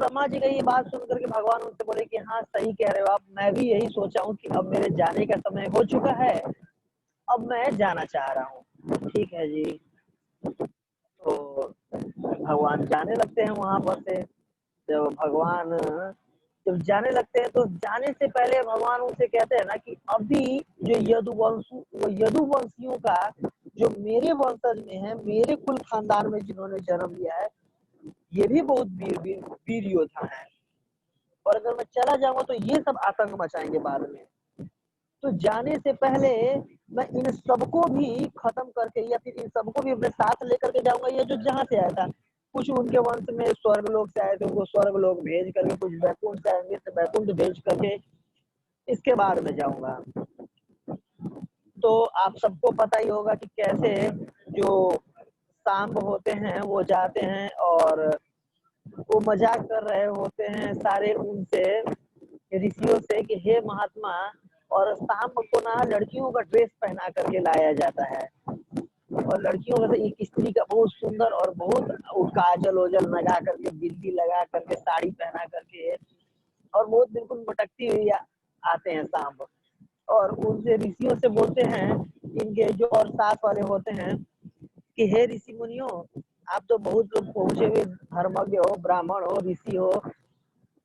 ब्रह्मा जी का ये बात सुन करके भगवान उनसे बोले कि हाँ सही कह रहे हो आप, मैं भी यही सोचा हूँ कि अब मेरे जाने का समय हो चुका है, अब मैं जाना चाह रहा हूँ। ठीक है जी। तो भगवान जाने लगते हैं वहां पर से। जब भगवान जब जाने लगते हैं तो जाने से पहले भगवान उनसे कहते हैं ना कि अभी जो यदुवंशियों का जो मेरे वंशज में है, मेरे कुल खानदान में जिन्होंने जन्म लिया है, ये भी बहुत वीर योद्धा है, और अगर मैं चला जाऊंगा तो ये सब आतंक मचाएंगे बाद में। तो जाने से पहले मैं इन सबको भी खत्म करके या फिर इन सबको भी अपने साथ लेकर के जाऊंगा। ये जो जहाँ से आया था, कुछ उनके वंश में स्वर्ग लोक से आए थे, उनको स्वर्ग लोक भेज करके, कुछ बैकुंठ से आएंगे तो बैकुंठ भेज करके इसके बाद में जाऊंगा। तो आप सबको पता ही होगा कि कैसे जो सांब होते हैं वो जाते हैं और वो मजाक कर रहे होते हैं सारे उनसे, ऋषियों से, कि हे महात्मा, और सांप को ना लड़कियों का ड्रेस पहना करके लाया जाता है, और लड़कियों में से एक स्त्री का बहुत सुंदर और बहुत काजल ओजल लगा करके, बिंदी लगा करके, साड़ी पहना करके, और बहुत बिल्कुल मटकती हुई आते हैं सांप। और उनसे ऋषियों से बोलते हैं, इनके जो और साथ वाले होते हैं, कि हे ऋषि मुनियों, आप तो बहुत लोग पहुंचे हुए धर्मज्ञ हो, ब्राह्मण हो, ऋषि हो,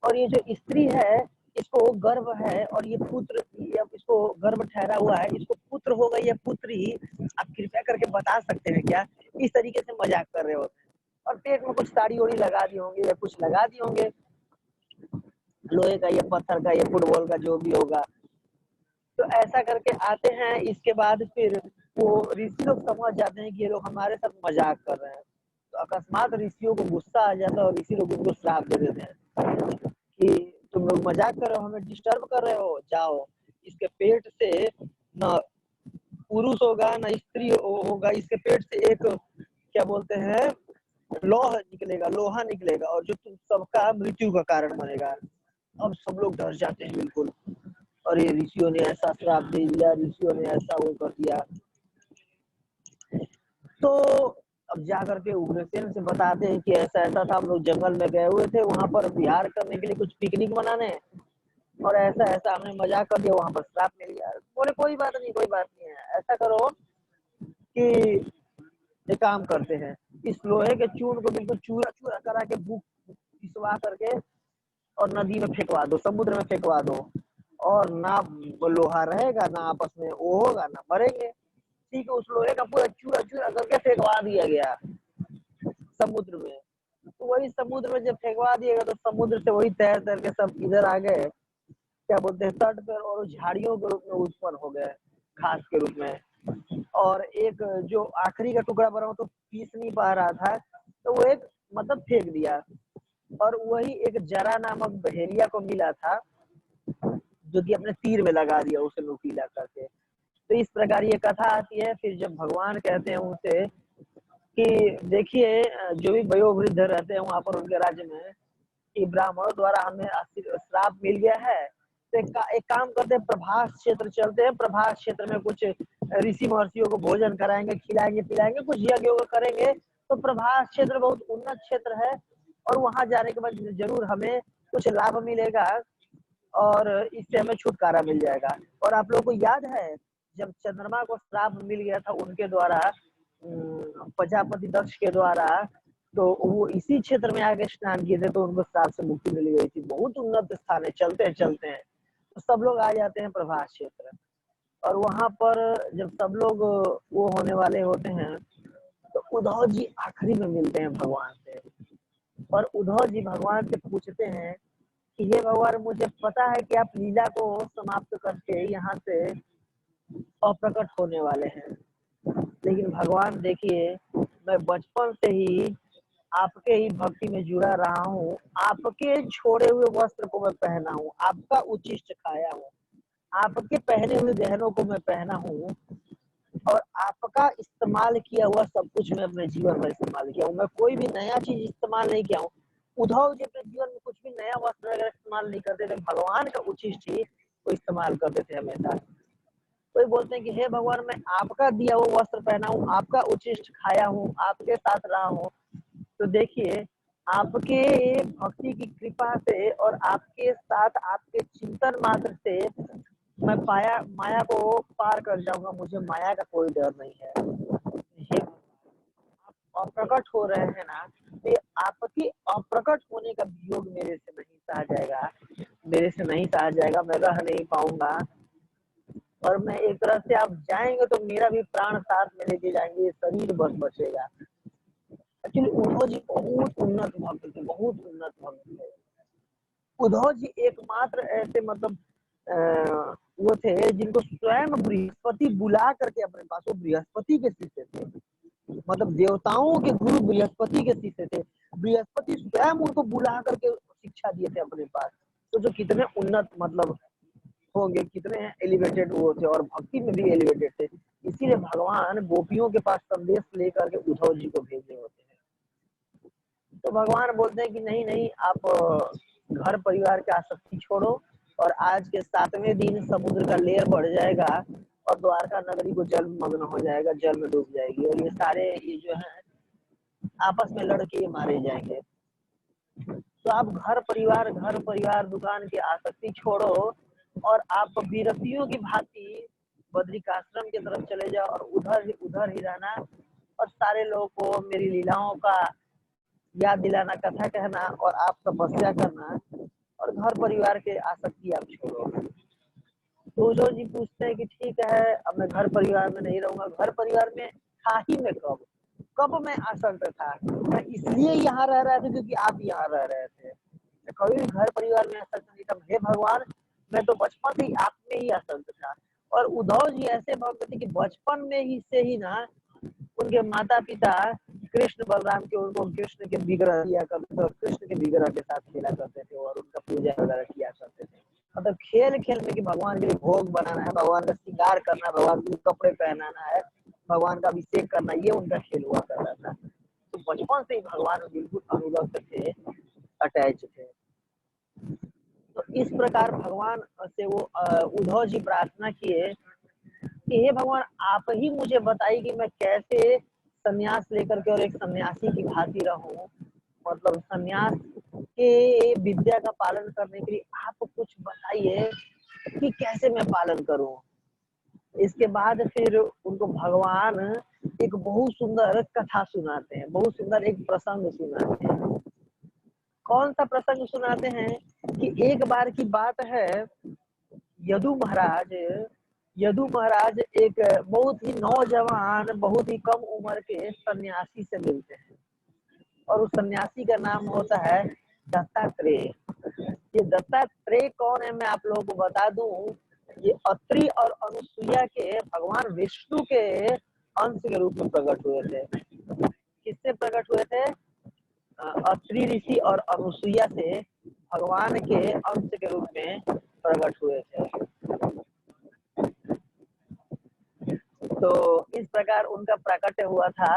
और ये जो स्त्री है इसको गर्भ है, और ये पुत्र, इसको गर्भ ठहरा हुआ है, इसको पुत्र होगा या पुत्री, आप कृपया करके बता सकते हैं क्या? इस तरीके से मजाक कर रहे होते हैं, और पेट में कुछ साड़ी ओड़ी लगा दिए होंगे या कुछ लगा दिए होंगे, लोहे का या पत्थर का या फुटबॉल का, जो भी होगा। तो ऐसा करके आते हैं। इसके बाद फिर वो ऋषि लोग समझ जाते हैं कि ये लोग हमारे साथ मजाक कर रहे हैं, तो अकस्मात ऋषियों को गुस्सा आ जाता है और ऋषि लोग उनको श्राप दे देते हैं कि तुम लोग मजाक कर रहे हो, हमें डिस्टर्ब कर रहे हो, जाओ, इसके पेट से न पुरुष होगा न स्त्री होगा, इसके पेट से एक, क्या बोलते हैं, लौह निकलेगा, लोहा निकलेगा, और जो तुम सबका मृत्यु का कारण बनेगा। अब सब लोग डर जाते हैं बिल्कुल, और ये ऋषियों ने ऐसा श्राप दे दिया, ऋषियों ने ऐसा वो कर दिया। तो अब जा करके उग्रसेन से बताते हैं कि ऐसा ऐसा था, हम लोग जंगल में गए हुए थे वहां पर विहार करने के लिए, कुछ पिकनिक मनाने, और ऐसा ऐसा हमने मजाक कर दिया, वहां पर श्राप मिल गया। बोले कोई बात नहीं, कोई बात नहीं है, ऐसा करो कि एक काम करते हैं, इस लोहे के चूर्ण को बिल्कुल चूरा चूरा करा के बुक पिसवा करके और नदी में फेंकवा दो, समुद्र में फेंकवा दो, और ना लोहा रहेगा, ना आपस में वो होगा, ना मरेंगे। ठीक है, उस लोहे का पूरा चूरा चूरा करके फेंकवा दिया गया समुद्र में। तो वही समुद्र में जब फेंकवा दिया गया, तो समुद्र से वही तैर तैर के सब इधर आ गए, क्या बोलते हैं, तट पर, और झाड़ियों के रूप में उत्पन्न हो गए, घास के रूप में। और एक जो आखिरी का टुकड़ा बना, तो पीस नहीं पा रहा था, तो वो एक मतलब फेंक दिया, और वही एक जरा नामक बहेलिया को मिला था, जो कि अपने तीर में लगा दिया उसे नुकीला करके। तो इस प्रकार ये कथा आती है। फिर जब भगवान कहते हैं उनसे कि देखिए, जो भी वयोवृद्ध रहते हैं वहां पर उनके राज्य में, कि ब्राह्मणों द्वारा हमें श्राप मिल गया है, तो एक काम करते हैं, प्रभास क्षेत्र चलते हैं, प्रभास क्षेत्र में कुछ ऋषि महर्षियों को भोजन कराएंगे, खिलाएंगे पिलाएंगे, कुछ यज्ञ करेंगे। तो प्रभास क्षेत्र बहुत उन्नत क्षेत्र है, और वहां जाने के बाद जरूर हमें कुछ लाभ मिलेगा, और इससे हमें छुटकारा मिल जाएगा। और आप लोगों को याद है, जब चंद्रमा को श्राप मिल गया था उनके द्वारा, प्रजापति दक्ष के द्वारा, तो वो इसी क्षेत्र में आके स्नान किए थे, तो उनको श्राप से मुक्ति मिल गई थी। बहुत उन्नत स्थान है, चलते हैं चलते हैं, तो सब लोग आ जाते हैं प्रभास क्षेत्र। और वहां पर जब सब लोग वो होने वाले होते हैं, तो उद्धव जी आखिरी में मिलते हैं भगवान से, और उद्धव जी भगवान से पूछते हैं कि हे भगवान, मुझे पता है कि आप लीला को समाप्त करके यहाँ से अप्रकट होने वाले हैं, लेकिन भगवान देखिए, मैं बचपन से ही आपके ही भक्ति में जुड़ा रहा हूँ, आपके छोड़े हुए वस्त्र को मैं पहना हूँ, आपका उचिष्ट खाया हूँ, आपके पहने हुए गहनों को मैं पहना हूँ, और आपका इस्तेमाल किया हुआ सब कुछ मैं अपने जीवन में इस्तेमाल किया हूँ। मैं कोई भी नया चीज इस्तेमाल नहीं किया हूँ। उद्धव जी अपने जीवन में कुछ भी नया वस्त्र वगैरह इस्तेमाल नहीं करते थे, भगवान का उचिष्ट ही वो इस्तेमाल करते थे हमेशा। कोई बोलते हैं कि हे भगवान, मैं आपका दिया हुआ वस्त्र पहना हूँ, आपका उचिष्ट खाया हूँ, आपके साथ रहा हूँ। तो देखिए, आपके भक्ति की कृपा से और आपके साथ आपके चिंतन मात्र से मैं माया को पार कर जाऊंगा, मुझे माया का कोई डर नहीं है। हे आप अप्रकट हो रहे हैं ना, तो आपकी अप्रकट होने का वियोग मेरे से नहीं सहा जाएगा, मेरे से नहीं सहा जाएगा, मैं रह नहीं पाऊंगा। और मैं एक तरह से आप जाएंगे तो मेरा भी प्राण साथ में लेके जाएंगे, शरीर बस बचेगा। एक्चुअली उद्धव जी बहुत उन्नत भक्त थे, बहुत उन्नत भक्त थे। उद्धव जी एकमात्र ऐसे मतलब वो थे जिनको स्वयं बृहस्पति बुला करके अपने पास, वो बृहस्पति के शिष्य थे, मतलब देवताओं के गुरु बृहस्पति के शिष्य थे। बृहस्पति स्वयं उनको बुला करके शिक्षा दिए थे अपने पास। तो जो कितने उन्नत मतलब होंगे, कितने एलिवेटेड वो थे और भक्ति में भी एलिवेटेड थे। इसीलिए भगवान गोपियों के पास संदेश लेकर के उद्धव जी को भेजे होते हैं। तो भगवान बोलते हैं कि नहीं नहीं, आप घर परिवार की आसक्ति छोड़ो और आज के 7वें दिन समुद्र का लेयर बढ़ जाएगा और द्वारका नगरी को जल मग्न हो जाएगा, जल में डूब जाएगी और ये सारे ये जो है आपस में लड़के मारे जाएंगे। तो आप घर परिवार दुकान की आसक्ति छोड़ो और आप विरतियों की भांति बद्रिकाश्रम की तरफ चले जाओ और उधर ही रहना और सारे लोगों को मेरी लीलाओं का याद दिलाना, कथा कहना और आप तपस्या करना और घर परिवार के आसक्ति आप छोड़ो। तो उद्धव जी पूछते हैं कि ठीक है, अब मैं घर परिवार में नहीं रहूंगा। घर परिवार में था ही मैं कब कब मैं आसक्त था, मैं इसलिए यहाँ रह रहे थे क्योंकि आप यहाँ रह रहे थे। मैं कभी भी घर परिवार में आसक्त नहीं था। हे भगवान, मैं तो बचपन से ही आप में ही आसक्त था। और उद्धव जी ऐसे भक्त थे कि बचपन में ही से ही ना उनके माता पिता कृष्ण बलराम के उनको कृष्ण के विग्रह दिया करते थे और कृष्ण के विग्रह के साथ खेला करते थे और उनका पूजा वगैरह किया करते थे। मतलब खेल खेल में कि भगवान के लिए भोग बनाना है, भगवान का श्रृंगार करना है, भगवान के लिए कपड़े पहनाना है, भगवान का अभिषेक करना, ये उनका खेल हुआ करता था। तो बचपन से ही भगवान बिल्कुल अनुरक्त थे, अटैच थे। तो इस प्रकार भगवान से वो उद्धव जी प्रार्थना किए कि हे भगवान, आप ही मुझे बताइए कि मैं कैसे संन्यास लेकर के और एक सन्यासी की भांति रहूं। मतलब संन्यास के विद्या का पालन करने के लिए आप कुछ बताइए कि कैसे मैं पालन करूं। इसके बाद फिर उनको भगवान एक बहुत सुंदर कथा सुनाते हैं, बहुत सुंदर एक प्रसंग सुनाते हैं। कौन सा प्रसंग सुनाते हैं कि एक बार की बात है, यदु महाराज यदु महाराज एक बहुत ही नौजवान, बहुत ही कम उम्र के सन्यासी से मिलते हैं और उस सन्यासी का नाम होता है दत्तात्रेय। ये दत्तात्रेय कौन है मैं आप लोगों को बता दूं, ये अत्रि और अनुसुईया के भगवान विष्णु के अंश के रूप में प्रकट हुए थे। किससे प्रकट हुए थे? अत्रि ऋषि और अनुसुईया से भगवान के अंश के रूप में प्रकट हुए थे। तो इस प्रकार उनका प्राकट्य हुआ था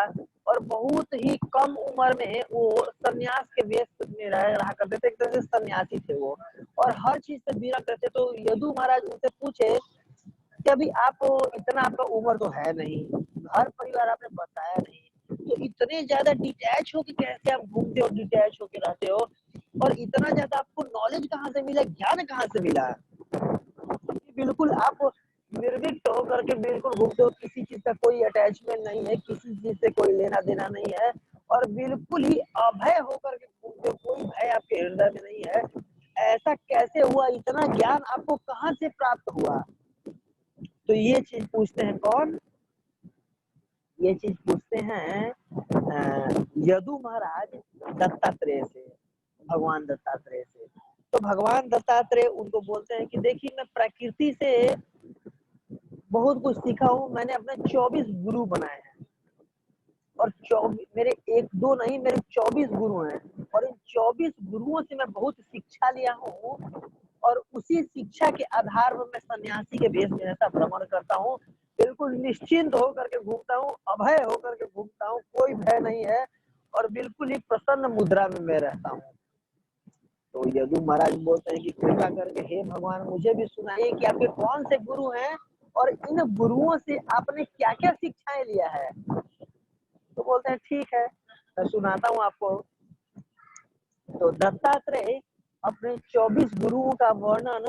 और बहुत ही कम उम्र में वो सन्यास के वेश में रहा करते थे, एक तरह से सन्यासी थे वो और हर चीज से विरक्त रहते। तो यदु महाराज उनसे पूछे कि अभी आप इतना, आपका उम्र तो है नहीं, घर परिवार आपने बताया नहीं, तो इतने ज्यादा डिटैच हो कि कैसे आप घूमते हो, डिटैच होके रहते हो और इतना ज्यादा आपको नॉलेज कहाँ से मिला, ज्ञान कहाँ से मिला? बिल्कुल आप निर्भीक होकर के बिल्कुल घूमते हो, किसी चीज का कोई अटैचमेंट नहीं है, किसी चीज से कोई लेना देना नहीं है और बिल्कुल ही अभय होकर के घूमते हो, कोई भय आपके हृदय में नहीं है। ऐसा कैसे हुआ? इतना ज्ञान आपको कहाँ से प्राप्त हुआ? तो ये चीज पूछते हैं कौन? ये चीज पूछते हैं यदु महाराज दत्तात्रेय से, भगवान दत्तात्रेय से। तो भगवान दत्तात्रेय उनको बोलते हैं कि देखिए, मैं प्रकृति से बहुत कुछ सीखा हूँ, मैंने अपने 24 गुरु बनाए हैं और 24 मेरे एक दो नहीं, मेरे 24 गुरु हैं और इन 24 गुरुओं से मैं बहुत शिक्षा लिया हूँ और उसी शिक्षा के आधार पर मैं सन्यासी के वेश में ऐसा भ्रमण करता हूँ, बिल्कुल निश्चिंत होकर के घूमता हूँ, अभय होकर के घूमता हूँ, कोई भय नहीं है और बिल्कुल ही प्रसन्न मुद्रा में मैं रहता हूँ। तो यदु महाराज बोलते हैं कि कृपा करके हे भगवान, मुझे भी सुनाइए कि आपके कौन से गुरु हैं और इन गुरुओं से आपने क्या क्या शिक्षाएं लिया है। तो बोलते हैं ठीक है, मैं सुनाता हूँ आपको। तो दत्तात्रेय अपने 24 गुरुओं का वर्णन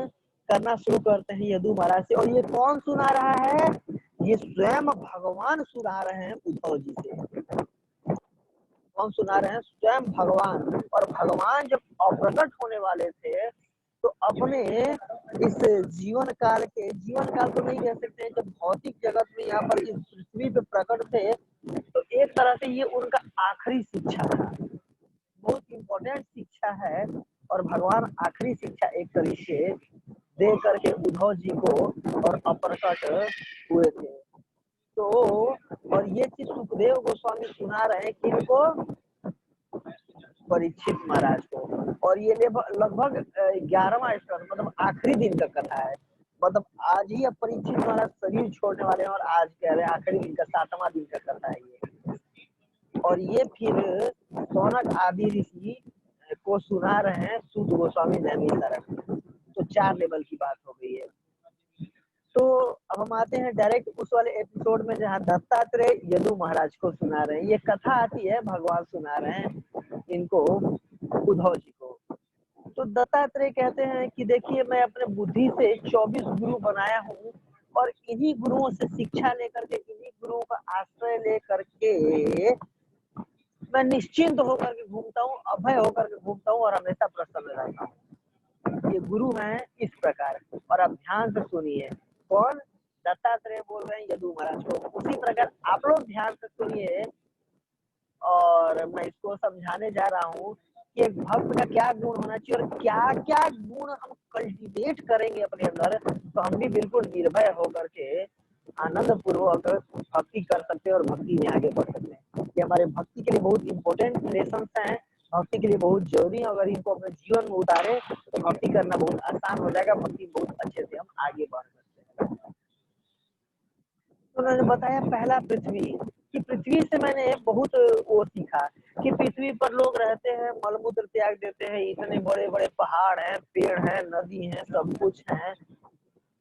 करना शुरू करते हैं यदु महाराज से। और ये कौन सुना रहा है? ये स्वयं भगवान सुना रहे हैं उद्धव जी से। कौन सुना रहे हैं? स्वयं भगवान। और भगवान जब अप्रकट होने वाले थे तो अपने इस जीवन काल तो नहीं कह सकते, जब भौतिक जगत में यहाँ पर इस पृथ्वी पे प्रकट थे तो एक तरह से ये उनका आखिरी शिक्षा था, बहुत इंपॉर्टेंट शिक्षा है। और भगवान आखिरी शिक्षा एक तरीके दे करके उद्धव जी को और अप्रकट हुए थे। तो और ये चीज सुखदेव गोस्वामी सुना रहे हैं किनको? परीक्षित महाराज को। और ये लगभग 11वां स्कंद, मतलब आखिरी दिन का कथा है। मतलब आज ही अब परीक्षित महाराज शरीर छोड़ने वाले हैं और आज कह रहे हैं आखिरी दिन का 7वां दिन का कथा है ये। और ये फिर सौनक आदि ऋषि को सुना रहे हैं सूत गोस्वामी नैमिषारण्य। तो 4 लेवल की बात हो गई है। तो अब हम आते हैं डायरेक्ट उस वाले एपिसोड में जहाँ दत्तात्रेय यदु महाराज को सुना रहे हैं। ये कथा आती है, भगवान सुना रहे हैं इनको, उद्धव जी को। तो दत्तात्रेय कहते हैं कि देखिए मैं अपने बुद्धि से 24 गुरु बनाया हूँ और इन्हीं गुरुओं से शिक्षा लेकर के, इन्हीं गुरुओं का आश्रय लेकर के मैं निश्चिंत होकर के घूमता हूँ, अभय होकर के घूमता हूँ और हमेशा प्रसन्न रहता हूँ। ये गुरु हैं इस प्रकार। और अब ध्यान से सुनिए, कौन? दत्तात्रेय बोल रहे हैं यदु महाराज को। उसी प्रकार आप लोग ध्यान से सुनिए और मैं इसको समझाने जा रहा हूँ कि एक भक्त का क्या गुण होना चाहिए और क्या क्या गुण हम कल्टीवेट करेंगे अपने अंदर तो हम भी बिल्कुल निर्भय होकर के आनंद पूर्वक भक्ति कर सकते हैं और भक्ति में आगे बढ़ सकते हैं। ये हमारे भक्ति के लिए बहुत इंपॉर्टेंट लेसन हैं, भक्ति के लिए बहुत जरूरी है। अगर इनको अपने जीवन में उतारे तो भक्ति करना बहुत आसान हो जाएगा, भक्ति बहुत अच्छे से हम आगे बढ़ सकते हैं। उन्होंने बताया पहला पृथ्वी, कि पृथ्वी से मैंने बहुत वो सीखा कि पृथ्वी पर लोग रहते हैं, मलमूत्र त्याग देते हैं, इतने बड़े बड़े पहाड़ हैं, पेड़ हैं, नदी है, सब कुछ है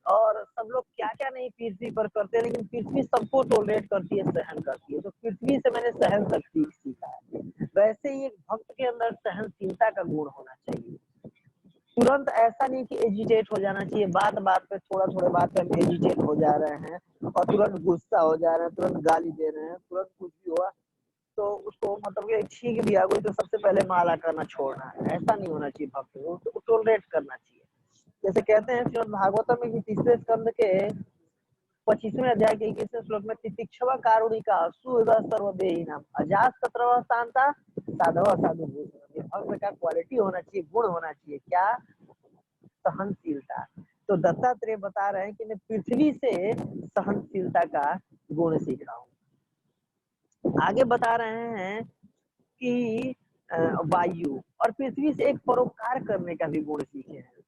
और सब लोग क्या क्या नहीं पृथ्वी पर करते हैं, लेकिन पृथ्वी सबको टॉलरेट करती है, सहन करती है। तो पृथ्वी से मैंने सहन शक्ति सीखा है। वैसे ही एक भक्त के अंदर सहनशीलता का गुण होना चाहिए। तुरंत ऐसा नहीं कि एजिटेट हो जाना चाहिए, बात बात पे थोड़े बात पे हम एजिटेट हो जा रहे हैं और तुरंत गुस्सा हो जा रहे हैं, तुरंत गाली दे रहे हैं, तुरंत कुछ भी हुआ तो उसको मतलब कि छींक भी आ गई तो सबसे पहले माला करना छोड़ना है। ऐसा नहीं होना चाहिए भक्त को, तो टॉलरेट करना चाहिए। जैसे कहते हैं श्रीमद् भागवतम में कि 3रे स्कंद के 25वें अध्याय के 21वें श्लोक में तितिक्षव कारुणिका सुहृदा सर्वदेहिनाम अजात शत्रव शांता साधव साधु भूषण। भक्त का क्वालिटी होना चाहिए, गुण होना चाहिए, क्या? सहनशीलता। तो दत्तात्रेय बता रहे हैं कि मैं पृथ्वी से सहनशीलता का गुण सीखा हूँ। आगे बता रहे हैं कि वायु और पृथ्वी से एक परोपकार करने का भी गुण सीखे हैं।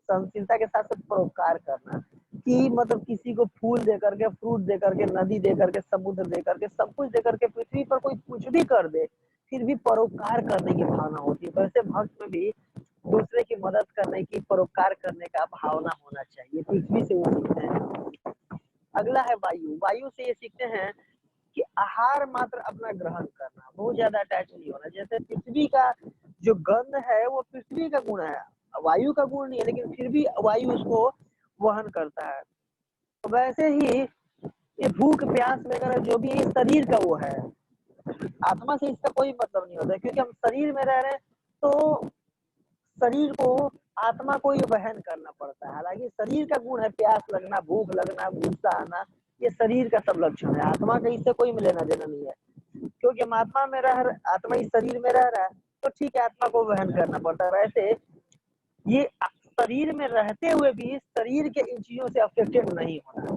सहनशीलता के साथ साथ परोपकार करना, कि मतलब किसी को फूल दे करके, फ्रूट दे करके, नदी दे करके, समुद्र दे करके, सब कुछ दे करके, पृथ्वी पर कोई कुछ भी कर दे फिर भी परोपकार करने की भावना होती है। वैसे भक्त में भी दूसरे की मदद करने की, परोपकार करने का भावना होना चाहिए। पृथ्वी से वो सीखते हैं। अगला है वायु। वायु से ये सीखते हैं कि आहार मात्र अपना ग्रहण करना, बहुत ज्यादा अटैच नहीं होना। जैसे पृथ्वी का जो गंध है वो पृथ्वी का गुण है, वायु का गुण नहीं है, लेकिन फिर भी वायु उसको वहन करता है। तो वैसे ही ये भूख प्यास वगैरह जो भी है शरीर का वो है, आत्मा से इसका कोई मतलब नहीं होता है, क्योंकि हम शरीर में रह रहे हैं तो शरीर को, आत्मा को ही वहन करना पड़ता है। हालांकि शरीर का गुण है प्यास लगना, भूख लगना, गुस्सा आना, ये शरीर का सब लक्षण है। आत्मा का इससे कोई लेना देना नहीं है, क्योंकि हम आत्मा इस शरीर में रह रहा है तो ठीक है, आत्मा को वहन करना पड़ता है। वैसे ये शरीर में रहते हुए भी शरीर के इन चीजों से अफेक्टेड नहीं होना।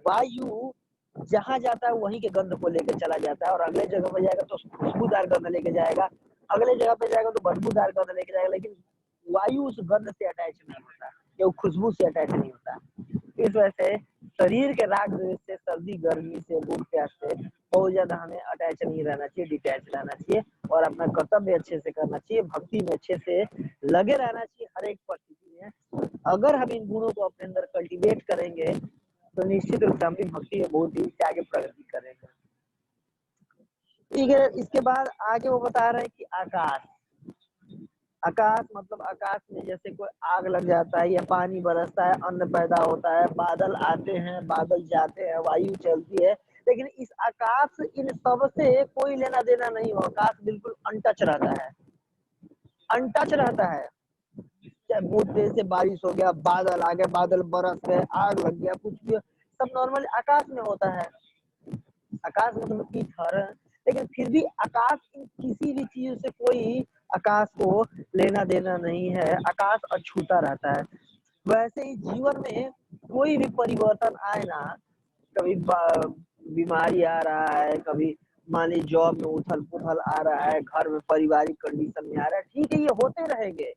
वायु जहां जाता है वहीं के गंध को लेकर चला जाता है और अगले जगह पे जाएगा तो खुशबूदार गंध लेके जाएगा, अगले जगह पे जाएगा तो बदबूदार गंध लेके जाएगा, लेकिन वायु उस गंध से अटैच नहीं होता या वो खुशबू से अटैच नहीं होता। इस वजह से शरीर के राग द्वेष से, सर्दी गर्मी से, भूख प्यास से बहुत ज्यादा हमें अटैच नहीं रहना चाहिए, डिटैच रहना चाहिए और अपना कर्तव्य अच्छे से करना चाहिए, भक्ति में अच्छे से लगे रहना चाहिए हर एक परिस्थिति में। अगर हम इन गुणों को अपने अंदर कल्टीवेट करेंगे तो निश्चित रूप से हम भी भक्ति में बहुत ही आगे प्रगति करेंगे। ठीक है, इसके बाद आगे वो बता रहे हैं कि आकाश, आकाश मतलब आकाश में जैसे कोई आग लग जाता है या पानी बरसता है, अन्न पैदा होता है, बादल आते हैं, बादल जाते हैं, वायु चलती है, लेकिन इस आकाश इन सब से कोई लेना देना नहीं हो। आकाश बिल्कुल अनटच रहता है, अनटच रहता है। चाहे बहुत तेज से बारिश हो गया, बादल आ गए, बादल बरस गए, आग लग गया, कुछ भी, सब नॉर्मल आकाश में होता है। आकाश मतलब ईथर, लेकिन फिर भी आकाश इन किसी भी चीज से कोई आकाश को लेना देना नहीं है, आकाश अछूता रहता है। वैसे ही जीवन में कोई भी परिवर्तन आए ना, कभी बीमारी आ रहा है, कभी मान लीजिए जॉब में उथल पुथल आ रहा है, घर में पारिवारिक कंडीशन में आ रहा है, ठीक है, ये होते रहेंगे,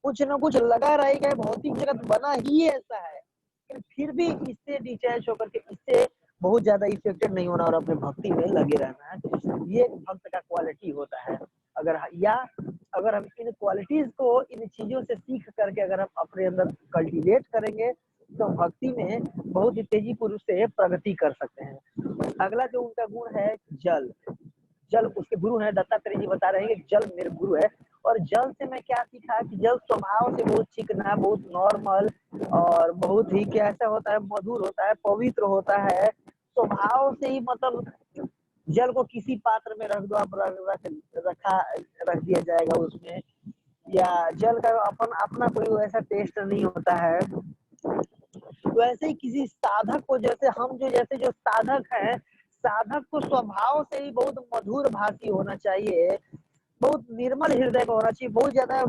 कुछ ना कुछ लगा रहेगा, भौतिक जगत बना ही ऐसा है, लेकिन फिर भी इससे डिटैच होकर के इससे बहुत ज्यादा इफेक्टेड नहीं होना और अपने भक्ति में लगे रहना है। ये भक्त का क्वालिटी होता है। अगर हम इन क्वालिटीज को, इन चीजों से सीख करके अगर हम अपने अंदर कल्टीवेट करेंगे तो भक्ति में बहुत ही तेजी पूर्व से प्रगति कर सकते हैं। अगला जो उनका गुण है जल। जल उसके गुरु हैं, दत्तात्रेय जी बता रहे हैं कि जल मेरे गुरु है। और जल से मैं क्या सीखा कि जल स्वभाव से बहुत चिकना, बहुत नॉर्मल और बहुत ही कैसा होता है, मधुर होता है, पवित्र होता है स्वभाव से ही। मतलब जल को किसी पात्र में रख दो आप, रख दिया जाएगा उसमें, या जल का अपना कोई वैसा टेस्ट नहीं होता है। वैसे ही किसी साधक को, जैसे जो साधक है, साधक को स्वभाव से ही बहुत मधुर भाषी होना चाहिए, बहुत निर्मल हृदय का होना चाहिए, बहुत ज्यादा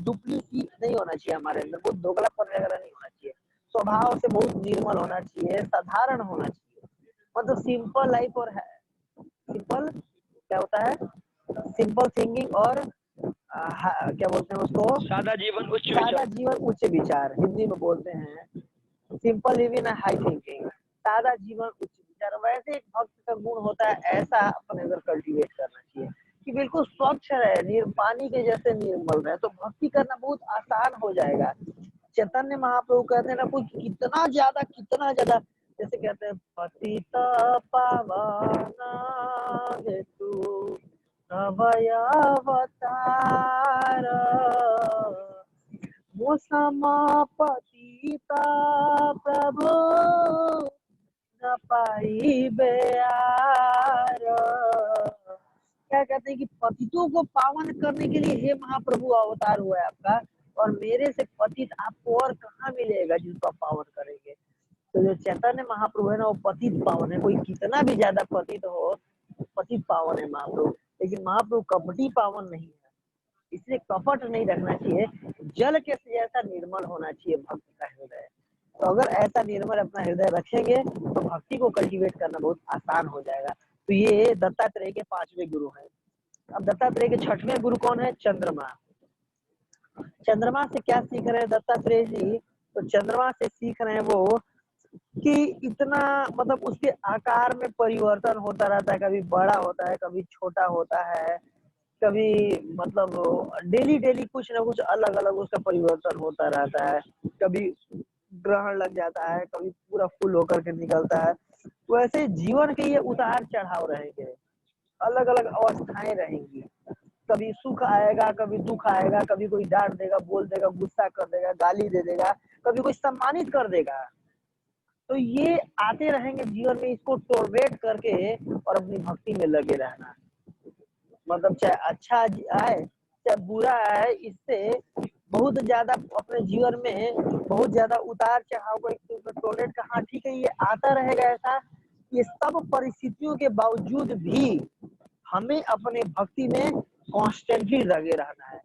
डुप्लीकेट नहीं होना चाहिए हमारे अंदर, बहुत दोगलापन वगैरह नहीं होना चाहिए, स्वभाव से बहुत निर्मल होना चाहिए, साधारण होना चाहिए, मतलब सिंपल लाइफ। और है सिंपल क्या होता है, सिंपल थिंकिंग और क्या बोलते हैं उसको, सादा जीवन उच्च सादा विचार। जीवन उच्च विचार हिंदी में बोलते हैं। सिंपल लिविंग हाई थिंकिंग, सादा जीवन उच्च विचार। वैसे एक भक्त का गुण होता है, ऐसा अपने अंदर कल्टीवेट करना चाहिए कि बिल्कुल स्वच्छ रहे, पानी के जैसे निर्मल रहे, तो भक्ति करना बहुत आसान हो जाएगा। चैतन्य महाप्रभु कहते हैं ना, कोई कितना ज्यादा, जैसे कहते हैं पतित पावन हेतु अवतार वो समापतिता प्रभु न पाई बेयार। क्या कहते हैं कि पतितों को पावन करने के लिए हे महाप्रभु अवतार हुआ है आपका, और मेरे से पतित आपको और कहाँ मिलेगा जिसको आप पावन करेंगे। तो जो चैतन्य महाप्रभु है ना, वो पतित पावन है। कोई कितना भी ज्यादा पतित हो, पतित पावन है महाप्रभु, लेकिन महाप्रभु कपटी पावन नहीं है, इसलिए कपट नहीं रखना चाहिए। जल के जैसा निर्मल होना चाहिए भक्त का हृदय। तो अगर ऐसा निर्मल अपना हृदय रखेंगे तो भक्ति को कल्टीवेट करना बहुत आसान हो जाएगा। तो ये दत्तात्रेय के 5वें गुरु हैं। अब दत्तात्रेय के 6वें गुरु कौन है, चंद्रमा। चंद्रमा से क्या सीख रहे हैं दत्तात्रेय जी, तो चंद्रमा से सीख रहे हैं वो कि इतना, मतलब उसके आकार में परिवर्तन होता रहता है, कभी बड़ा होता है, कभी छोटा होता है, कभी मतलब डेली डेली कुछ ना कुछ अलग अलग उसका परिवर्तन होता रहता है। कभी ग्रहण लग जाता है, कभी पूरा फुल होकर के निकलता है। वैसे जीवन के ये उतार चढ़ाव रहेंगे, अलग अलग अवस्थाएं रहेंगी। कभी सुख आएगा, कभी दुख आएगा, कभी कोई डांट देगा, बोल देगा, गुस्सा कर देगा, गाली दे देगा, कभी कोई सम्मानित कर देगा। तो ये आते रहेंगे जीवन में, इसको टॉलरेट करके और अपनी भक्ति में लगे रहना। मतलब चाहे अच्छा आए चाहे बुरा आए, इससे बहुत ज्यादा अपने जीवन में बहुत ज्यादा उतार चढ़ाव को टॉलरेट का, हाँ ठीक है ये आता रहेगा ऐसा। ये सब परिस्थितियों के बावजूद भी हमें अपने भक्ति में कॉन्स्टेंटली लगे रहना है।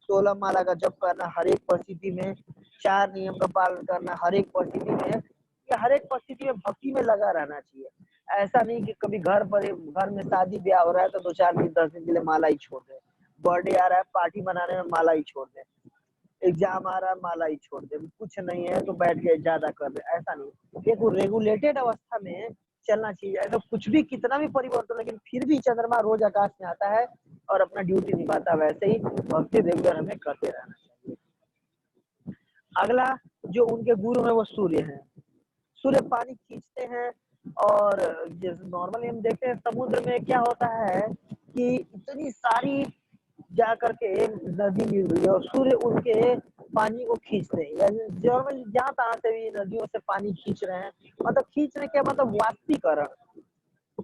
16 माला का जप करना हर एक परिस्थिति में, 4 नियम का पालन करना हर एक परिस्थिति में, या हर एक परिस्थिति में भक्ति में लगा रहना चाहिए। ऐसा नहीं कि कभी घर में शादी ब्याह हो रहा है तो 2-4 दिन 10 दिन के लिए माला ही छोड़ दे, बर्थडे आ रहा है पार्टी मनाने में माला ही छोड़ दे, एग्जाम आ रहा है माला ही छोड़ दे, कुछ नहीं है तो बैठ के ज्यादा कर दे, ऐसा नहीं। एक रेगुलेटेड अवस्था में चलना चाहिए। ऐसा कुछ भी कितना भी परिवर्तन, लेकिन फिर भी चंद्रमा रोज आकाश में आता है और अपना ड्यूटी निभाता है। वैसे ही भक्ति रेगुलर हमें करते रहना चाहिए। अगला जो उनके गुरु है वो सूर्य है। सूर्य पानी खींचते हैं, और जैसे नॉर्मली हम देखते हैं समुद्र में क्या होता है कि इतनी सारी जा करके नदी मिल रही है और सूर्य उनके पानी को खींच रहे हैं, यानी नॉर्मली जहाँ तहाँ से भी नदियों से पानी खींच रहे हैं। मतलब खींचने के मतलब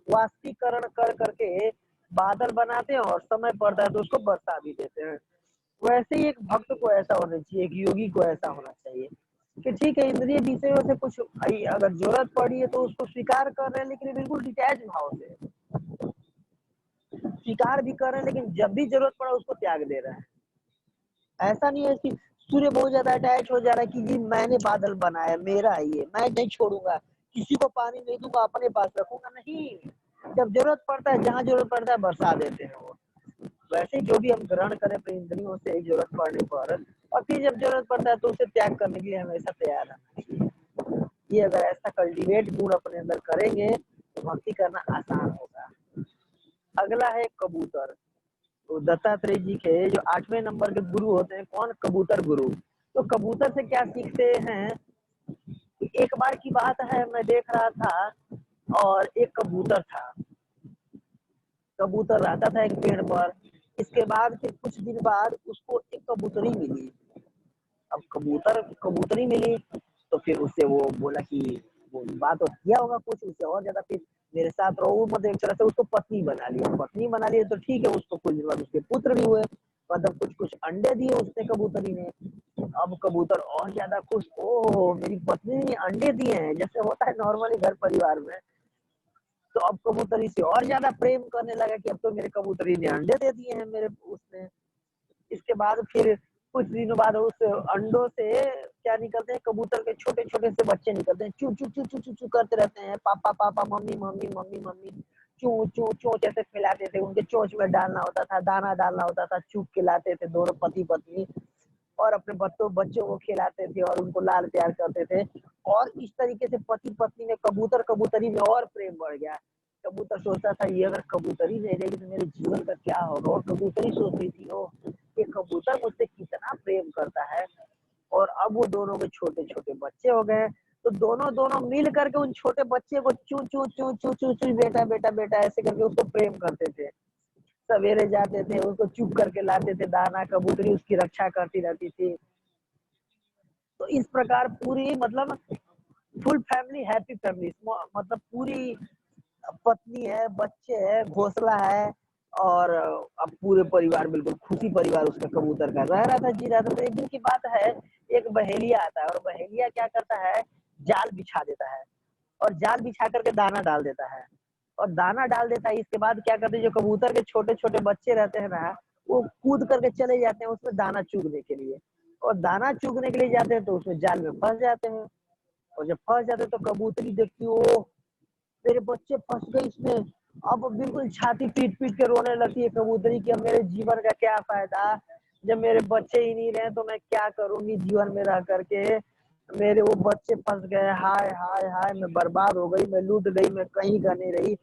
वाष्पीकरण कर करके बादल बनाते हैं और समय पड़ता है तो उसको बरसा भी देते हैं। वैसे ही एक भक्त को ऐसा होना चाहिए, एक योगी को ऐसा होना चाहिए कि ठीक है, इंद्रिय विषयों से कुछ अगर जरूरत पड़ी है तो उसको स्वीकार कर रहे हैं, लेकिन बिल्कुल डिटैच भाव से स्वीकार भी कर रहे हैं, लेकिन जब भी जरूरत पड़ा उसको त्याग दे रहे हैं। ऐसा नहीं है कि सूर्य बहुत ज्यादा अटैच हो जा रहा है कि जी मैंने बादल बनाया, मेरा है ये, मैं नहीं छोड़ूंगा, किसी को पानी नहीं दूंगा, अपने पास रखूंगा नहीं। जब जरूरत पड़ता है, जहाँ जरूरत पड़ता है बरसा देते हैं वो। वैसे जो भी हम ग्रहण करें अपनी इंद्रियों से जरूरत पड़ने पर, और फिर जब जरूरत पड़ता है तो उसे त्याग करने के लिए हमेशा तैयार रहना चाहिए। ये अगर ऐसा कल्टीवेट गुण अपने अंदर करेंगे तो भक्ति करना आसान होगा। अगला है कबूतर। तो दत्तात्रेय जी के जो 8वें नंबर के गुरु होते हैं कौन? कबूतर गुरु। तो कबूतर से क्या सीखते हैं? एक बार की बात है, मैं देख रहा था और एक कबूतर था। कबूतर रहता था एक पेड़ पर। इसके बाद फिर कुछ दिन बाद उसको एक कबूतरी मिली। अब कबूतरी मिली तो फिर उससे वो बोला कि वो बात तो किया होगा कुछ उससे और ज्यादा, फिर मेरे साथ रहो, मतलब एक तरह से उसको पत्नी बना लिया तो ठीक है। उसको कुछ दिन बाद उसके पुत्र भी हुए, मतलब कुछ कुछ अंडे दिए उसने कबूतरी ने। अब कबूतर और ज्यादा खुश, ओ मेरी पत्नी ने अंडे दिए हैं, जैसे होता है नॉर्मली घर परिवार में। तो अब कबूतरी से और ज्यादा प्रेम करने लगा कि अब तो मेरे कबूतरी ने अंडे दे दिए हैं मेरे उसने। इसके बाद फिर कुछ दिनों बाद उस अंडों से क्या निकलते हैं? कबूतर के छोटे छोटे से बच्चे निकलते हैं, चू चू चू चू चू चू करते रहते हैं, पापा पापा, मम्मी मम्मी मम्मी मम्मी, चू चू चोंच ऐसे खिलाते थे। उनके चोंच में डालना होता था, दाना डालना होता था, चूक खिलाते थे दोनों पति पत्नी, और अपने बच्चों को खिलाते थे और उनको लाल प्यार करते थे। और इस तरीके से पति पत्नी में कबूतर कबूतरी में और प्रेम बढ़ गया। कबूतर सोचता था ये अगर कबूतरी नहीं रहेगी तो मेरे जीवन का क्या होगा, और कबूतरी सोच रही थी ओ ये कबूतर मुझसे कितना प्रेम करता है। और अब वो दोनों के छोटे छोटे बच्चे हो गए, तो दोनों दोनों मिल करके उन छोटे बच्चे को चू चू चू चू चू चू बेटा बेटा बेटा ऐसे करके उसको प्रेम करते थे। सवेरे जाते थे, उसको चुप करके लाते थे दाना, कबूतरी उसकी रक्षा करती रहती थी। तो इस प्रकार पूरी मतलब फुल फैमिली, हैप्पी फैमिली, मतलब पूरी पत्नी है, बच्चे है, घोंसला है, और अब पूरे परिवार बिल्कुल खुशी परिवार उसका कबूतर का रह रहा था, जी रहा था। तो एक दिन की बात है, एक बहेलिया आता है और बहेलिया क्या करता है? जाल बिछा देता है और जाल बिछा करके दाना डाल देता है और दाना डाल देता है। इसके बाद क्या करते हैं, जो कबूतर के छोटे छोटे बच्चे रहते हैं ना, वो कूद करके चले जाते हैं उसमें दाना चुगने के लिए, और दाना चुगने के लिए जाते हैं तो उसमें जाल में फंस जाते हैं। और जब फंस जाते हैं तो कबूतरी देखती है, ओ मेरे बच्चे फंस गए इसमें। अब बिल्कुल छाती पीट पीट के रोने लगती है कबूतरी कि अब मेरे जीवन का क्या फायदा, जब मेरे बच्चे ही नहीं रहे तो मैं क्या करूंगी जीवन में रह करके। मेरे वो बच्चे फंस गए, हाय हाय हाय, मैं बर्बाद हो गई, मैं लूट गई, मैं कहीं का नहीं रही।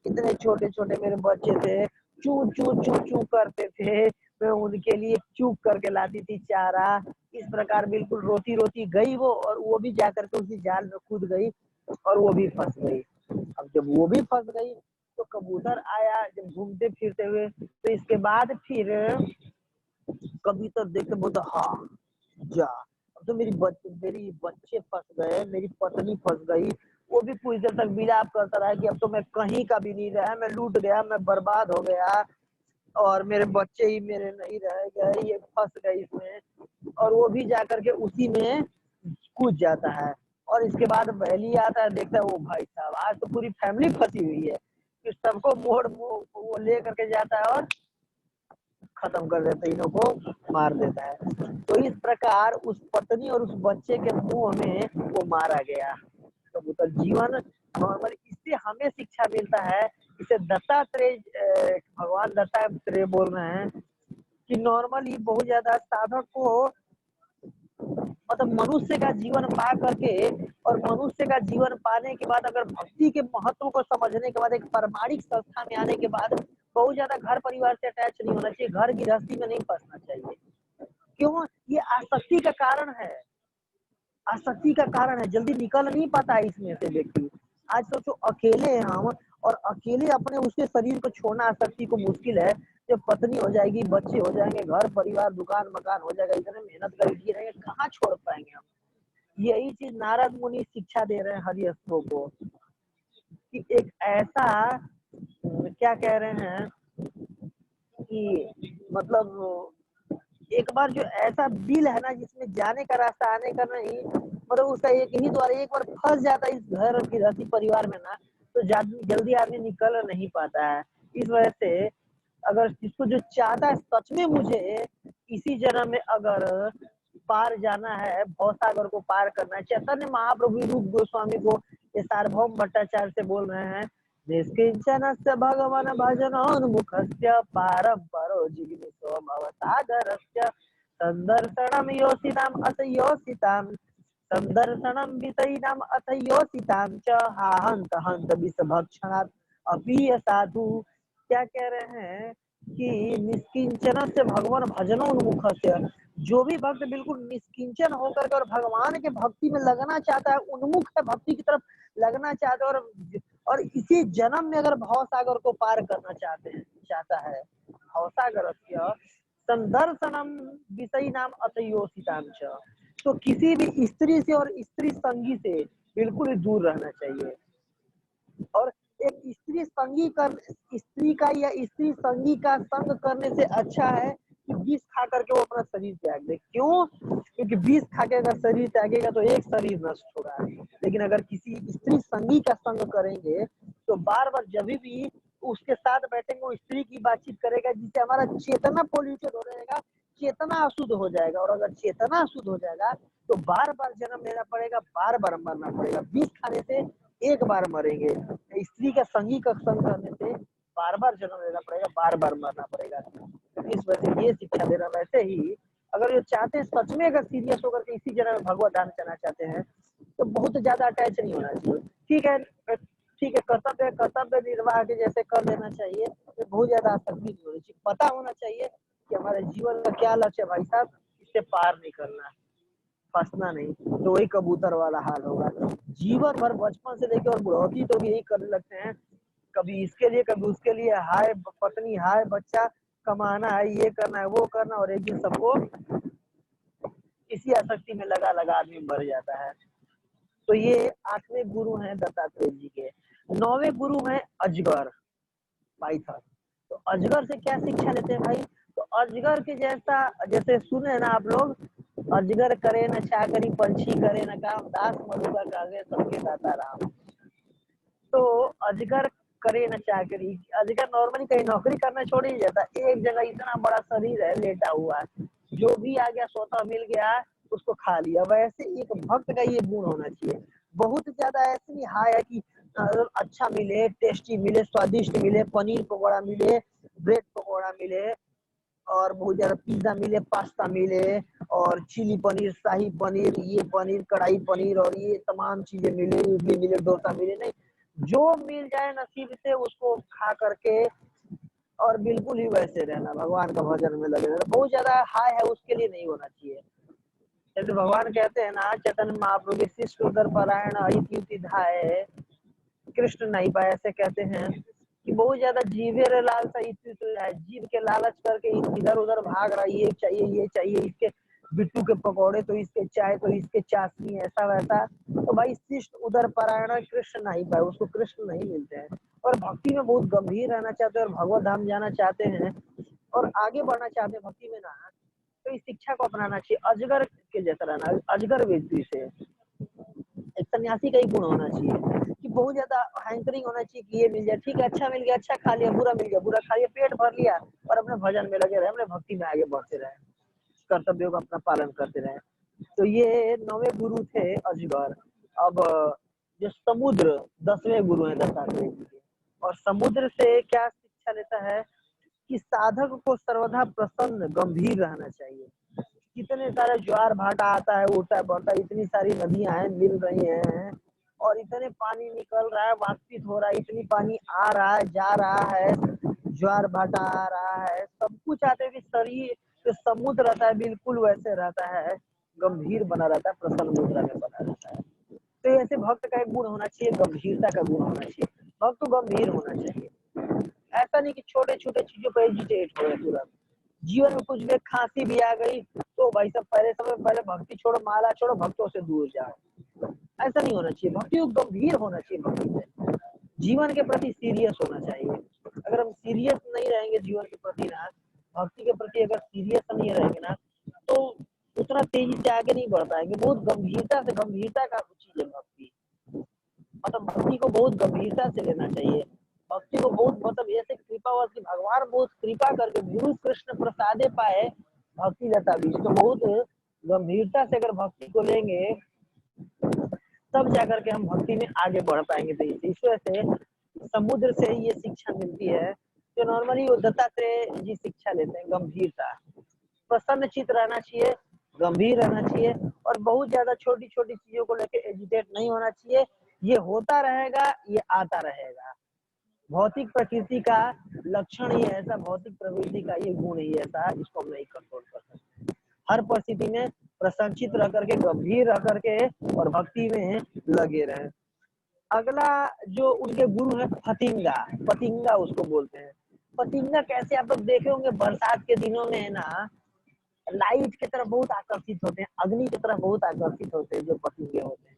इतने छोटे छोटे मेरे बच्चे थे, चू चू चू चू करते थे, मैं उनके लिए चूक करके लाती थी चारा। इस प्रकार बिल्कुल रोती रोती गई वो, और वो भी जाकर के उसी जाल में कूद गई और वो भी फंस गई। अब जब वो भी फंस गई तो कबूतर आया जब घूमते फिरते हुए, तो इसके बाद फिर कबूतर देखते बोलता हाँ जा, अब तो मेरी बच्चे फंस गए, मेरी पत्नी फंस गई। वो भी कुछ देर तक विलाप करता रहा कि अब तो मैं कहीं का भी नहीं रहा, मैं लूट गया, मैं बर्बाद हो गया, और मेरे बच्चे ही मेरे नहीं रह गए, ये फंस गए इसमें। और वो भी जाकर के उसी में कूद जाता है। और इसके बाद बहेली आता है, देखता है वो भाई साहब आज तो पूरी फैमिली फंसी हुई है, फिर सबको मोड़ वो ले करके जाता है और खत्म कर देता है, इन्हों को मार देता है। तो इस प्रकार उस पत्नी और उस बच्चे के मुंह में वो मारा गया कबूतर। जीवन नॉर्मल, इससे हमें शिक्षा मिलता है, इसे दत्तात्रेय भगवान दत्तात्रेय बोल रहे हैं कि नॉर्मली बहुत ज्यादा साधक को मतलब मनुष्य का जीवन पा करके, और मनुष्य का जीवन पाने के बाद अगर भक्ति के महत्व को समझने के बाद एक पारमाणिक संस्था में आने के बाद बहुत ज्यादा घर परिवार से अटैच नहीं होना चाहिए, घर गृहस्थी में नहीं फंसना चाहिए। क्यों? ये आसक्ति का कारण है, आसक्ति का कारण है, जल्दी निकल नहीं पाता है इसमें से व्यक्ति। आज सोचो अकेले हैं हम, और अकेले अपने उसके शरीर को छोड़ना आसक्ति को मुश्किल है। जब पत्नी हो जाएगी, बच्चे हो जाएंगे, घर परिवार दुकान मकान हो जाएगा, इतने मेहनत करके रहेंगे, कहाँ छोड़ पाएंगे हम। यही चीज नारद मुनि शिक्षा दे रहे हैं हरिहस्तों को कि एक ऐसा क्या कह रहे हैं कि मतलब एक बार जो ऐसा दिल है ना जिसमें जाने का रास्ता आने का नहीं, मतलब उसका एक ही द्वार, एक बार फंस जाता है इस घर और गृहस्थी परिवार में ना, तो जल्दी आदमी निकल नहीं पाता है। इस वजह से अगर जिसको जो चाहता है सच में मुझे इसी जन्म में अगर पार जाना है, भवसागर को पार करना है, चैतन्य महाप्रभु रूप गोस्वामी को ये सार्वभौम भट्टाचार्य से बोल रहे हैं, निष्किंचनस्य भगवान भजनोन्मुखस्य पारम्परो जिगीषो भवसागरस्य संदर्शनम योषिताम अथ योषिताम संदर्शनम विषयिनाम अथ योषिताम च हाहंत हंत विषभक्षणात् अपीय साधु। क्या कह रहे हैं कि निष्किंचन से भगवान भजनोन्मुख से, जो भी भक्त बिल्कुल निष्किंचन होकर के और भगवान के भक्ति में लगना चाहता है, उन्मुख है भक्ति की तरफ लगना चाहता है, और इसी जन्म में अगर भवसागर को पार करना चाहता है, भवसागर संदर्शनम विषय नाम अतयोषिताम च, तो किसी भी स्त्री से और स्त्री संगी से बिल्कुल ही दूर रहना चाहिए। और एक स्त्री का या स्त्री संगी का संग करने से अच्छा है कि विष खा करके वो अपना शरीर त्याग दे। क्यों? क्योंकि विष खा के अगर शरीर त्यागेगा तो एक शरीर नष्ट होगा, लेकिन अगर किसी स्त्री संगी का संग करेंगे तो बार बार जब भी उसके साथ बैठेंगे वो स्त्री की बातचीत करेगा, जिससे हमारा चेतना पोल्यूटेड हो जाएगा, चेतना अशुद्ध हो जाएगा, और अगर चेतना अशुद्ध हो जाएगा तो बार बार जन्म लेना पड़ेगा, बार बार मरना पड़ेगा। विष खाने से एक बार मरेंगे, स्त्री का संगी का संग करने से बार बार जन्म लेना पड़ेगा, बार बार मरना पड़ेगा। तो इस वजह से ये शिक्षा देना। वैसे ही अगर ये चाहते हैं सच में, अगर सीरियस होकर के इसी जन्म में भगवत धाम चलना चाहते हैं तो बहुत ज्यादा अटैच नहीं होना चाहिए। ठीक है, कर्तव्य निर्वाह के जैसे कर लेना चाहिए, तो बहुत ज्यादा आसक्ति नहीं होनी चाहिए। पता होना चाहिए कि हमारे जीवन का क्या लक्ष्य है, भाई साहब इससे पार नहीं करना, फंसना नहीं, तो वही कबूतर वाला हाल होगा। जीवन भर बचपन से लेकर और बुढ़ौती तो भी यही करने लगते हैं, कभी इसके लिए कभी उसके लिए, हाय पत्नी हाय बच्चा, कमाना है, ये करना है वो करना, और एक दिन सबको इसी आसक्ति में लगा लगा आदमी मर जाता है। तो ये 8वें गुरु हैं दत्तात्रेय जी के। 9वें गुरु हैं अजगर, पाइथन। तो अजगर से क्या शिक्षा लेते हैं भाई? तो अजगर के जैसा, जैसे सुने ना आप लोग, अजगर करे न चाकरी, पंछी करे न काम, दास मधुका कागे सबके दाता राम। तो अजगर करे न चाकरी, अजगर नॉर्मली कहीं नौकरी करना छोड़ ही जाता, एक जगह इतना बड़ा शरीर है लेटा हुआ है, जो भी आ गया स्वतः मिल गया उसको खा लिया। वैसे एक भक्त का ये गुण होना चाहिए। बहुत ज्यादा ऐसे नहीं हाय है कि अच्छा मिले, टेस्टी मिले, स्वादिष्ट मिले, पनीर पकौड़ा मिले, ब्रेड पकौड़ा मिले, और बहुत ज्यादा पिज्जा मिले, पास्ता मिले, और चिली पनीर, शाही पनीर, ये पनीर, कढ़ाई पनीर, और ये तमाम चीजें मिले, इडली मिले, डोसा मिले, नहीं, जो मिल जाए नसीब से उसको खा करके और बिल्कुल ही वैसे रहना, भगवान का भजन में लगे रहना। बहुत ज्यादा हाय है उसके लिए नहीं होना चाहिए। जैसे भगवान कहते हैं ना, चैतन्य महाप्रभु के शिष्ट उदर परायण अयुति धाये कृष्ण नहीं पाए, ऐसे कहते हैं कि बहुत ज्यादा जीवे रे लालसा है, जीव के लालच करके इधर उधर भाग रहा, ये चाहिए ये चाहिए, इसके बिट्टू के पकौड़े तो इसके चाय तो इसके चाशनी, ऐसा वैसा। तो भाई शिष्ट उधर परायण कृष्ण नहीं पाए, उसको कृष्ण नहीं मिलते हैं। और भक्ति में बहुत गंभीर रहना चाहते हैं और भगवत धाम जाना चाहते हैं और आगे बढ़ना चाहते हैं भक्ति में ना, तो इस शिक्षा को अपनाना चाहिए, अजगर के जैसा रहना, अजगर वृत्ति से। एक सन्यासी का ही गुण होना चाहिए कि बहुत ज्यादा हैंकरिंग होना चाहिए कि ये मिल जाए, ठीक है, अच्छा मिल गया अच्छा खा लिया, बुरा मिल गया बुरा खा लिया, पेट भर लिया, और अपने भजन में लगे रहे, अपने भक्ति में आगे बढ़ते रहे, कर्तव्यों का अपना पालन करते रहे। तो ये 9वें गुरु थे अजगर। अब जो समुद्र 10वें गुरु है दत्तात्रेय जी के, और समुद्र से क्या शिक्षा लेता है कि साधक को सर्वदा प्रसन्न गंभीर रहना चाहिए। कितने सारे ज्वार भाटा आता है, उठता है बढ़ता है, इतनी सारी नदियां हैं मिल रही हैं, और इतने पानी निकल रहा है, वाष्पित हो रहा है, इतनी पानी आ रहा है जा रहा है, ज्वार भाटा आ रहा है, सब कुछ आते हुए शरीर जो समुद्र रहता है बिल्कुल वैसे रहता है, गंभीर बना रहता है, प्रसन्न मुद्रा में बना रहता है। तो ऐसे भक्त का एक गुण होना चाहिए, गंभीरता का गुण होना चाहिए। भक्त तो गंभीर होना चाहिए। ऐसा नहीं कि छोटे छोटे चीजों पर एजिटेट हो तुरंत। जीवन में कुछ भी खांसी भी आ गई तो भाई साहब पहले समय पहले भक्ति छोड़ो, माला छोड़ो, भक्तों से दूर जाओ। ऐसा नहीं होना चाहिए। भक्ति गंभीर होना चाहिए। भक्ति में जीवन के प्रति सीरियस होना चाहिए। अगर हम सीरियस नहीं रहेंगे जीवन के प्रति ना, भक्ति के प्रति अगर सीरियस नहीं रहेंगे ना, तो उतना तेजी से आगे नहीं बढ़ पाएंगे। बहुत गंभीरता का चीज है भक्ति। मतलब भक्ति को बहुत गंभीरता से लेना चाहिए। भक्ति को बहुत मतलब ऐसे कृपावश कि भगवान बहुत कृपा करके गुरु कृष्ण प्रसादे पाए भक्ति लता बीज, तो बहुत गंभीरता से अगर भक्ति को लेंगे तब जाकर के हम भक्ति में आगे बढ़ पाएंगे। तो इस वजह से समुद्र से ये शिक्षा मिलती है जो नॉर्मली वो दत्तात्रेय जी शिक्षा लेते हैं। गंभीरता, प्रसन्न चित रहना चाहिए, गंभीर रहना चाहिए और बहुत ज्यादा छोटी छोटी चीजों को लेकर एजिटेट नहीं होना चाहिए। ये होता रहेगा, ये आता रहेगा। भौतिक प्रकृति का लक्षण ही ऐसा, भौतिक प्रवृत्ति का ये गुण ही ऐसा, इसको हम नहीं कंट्रोल कर सकते। हर परिस्थिति में प्रसन्नचित रह करके, गंभीर रह करके और भक्ति में लगे रहे। अगला जो उनके गुरु है फतिंगा, फतिंगा उसको बोलते हैं। फतिंगा कैसे, आप लोग देखे होंगे बरसात के दिनों में ना लाइट की तरफ बहुत आकर्षित होते हैं, अग्नि की तरफ बहुत आकर्षित होते हैं जो पतंगे होते हैं।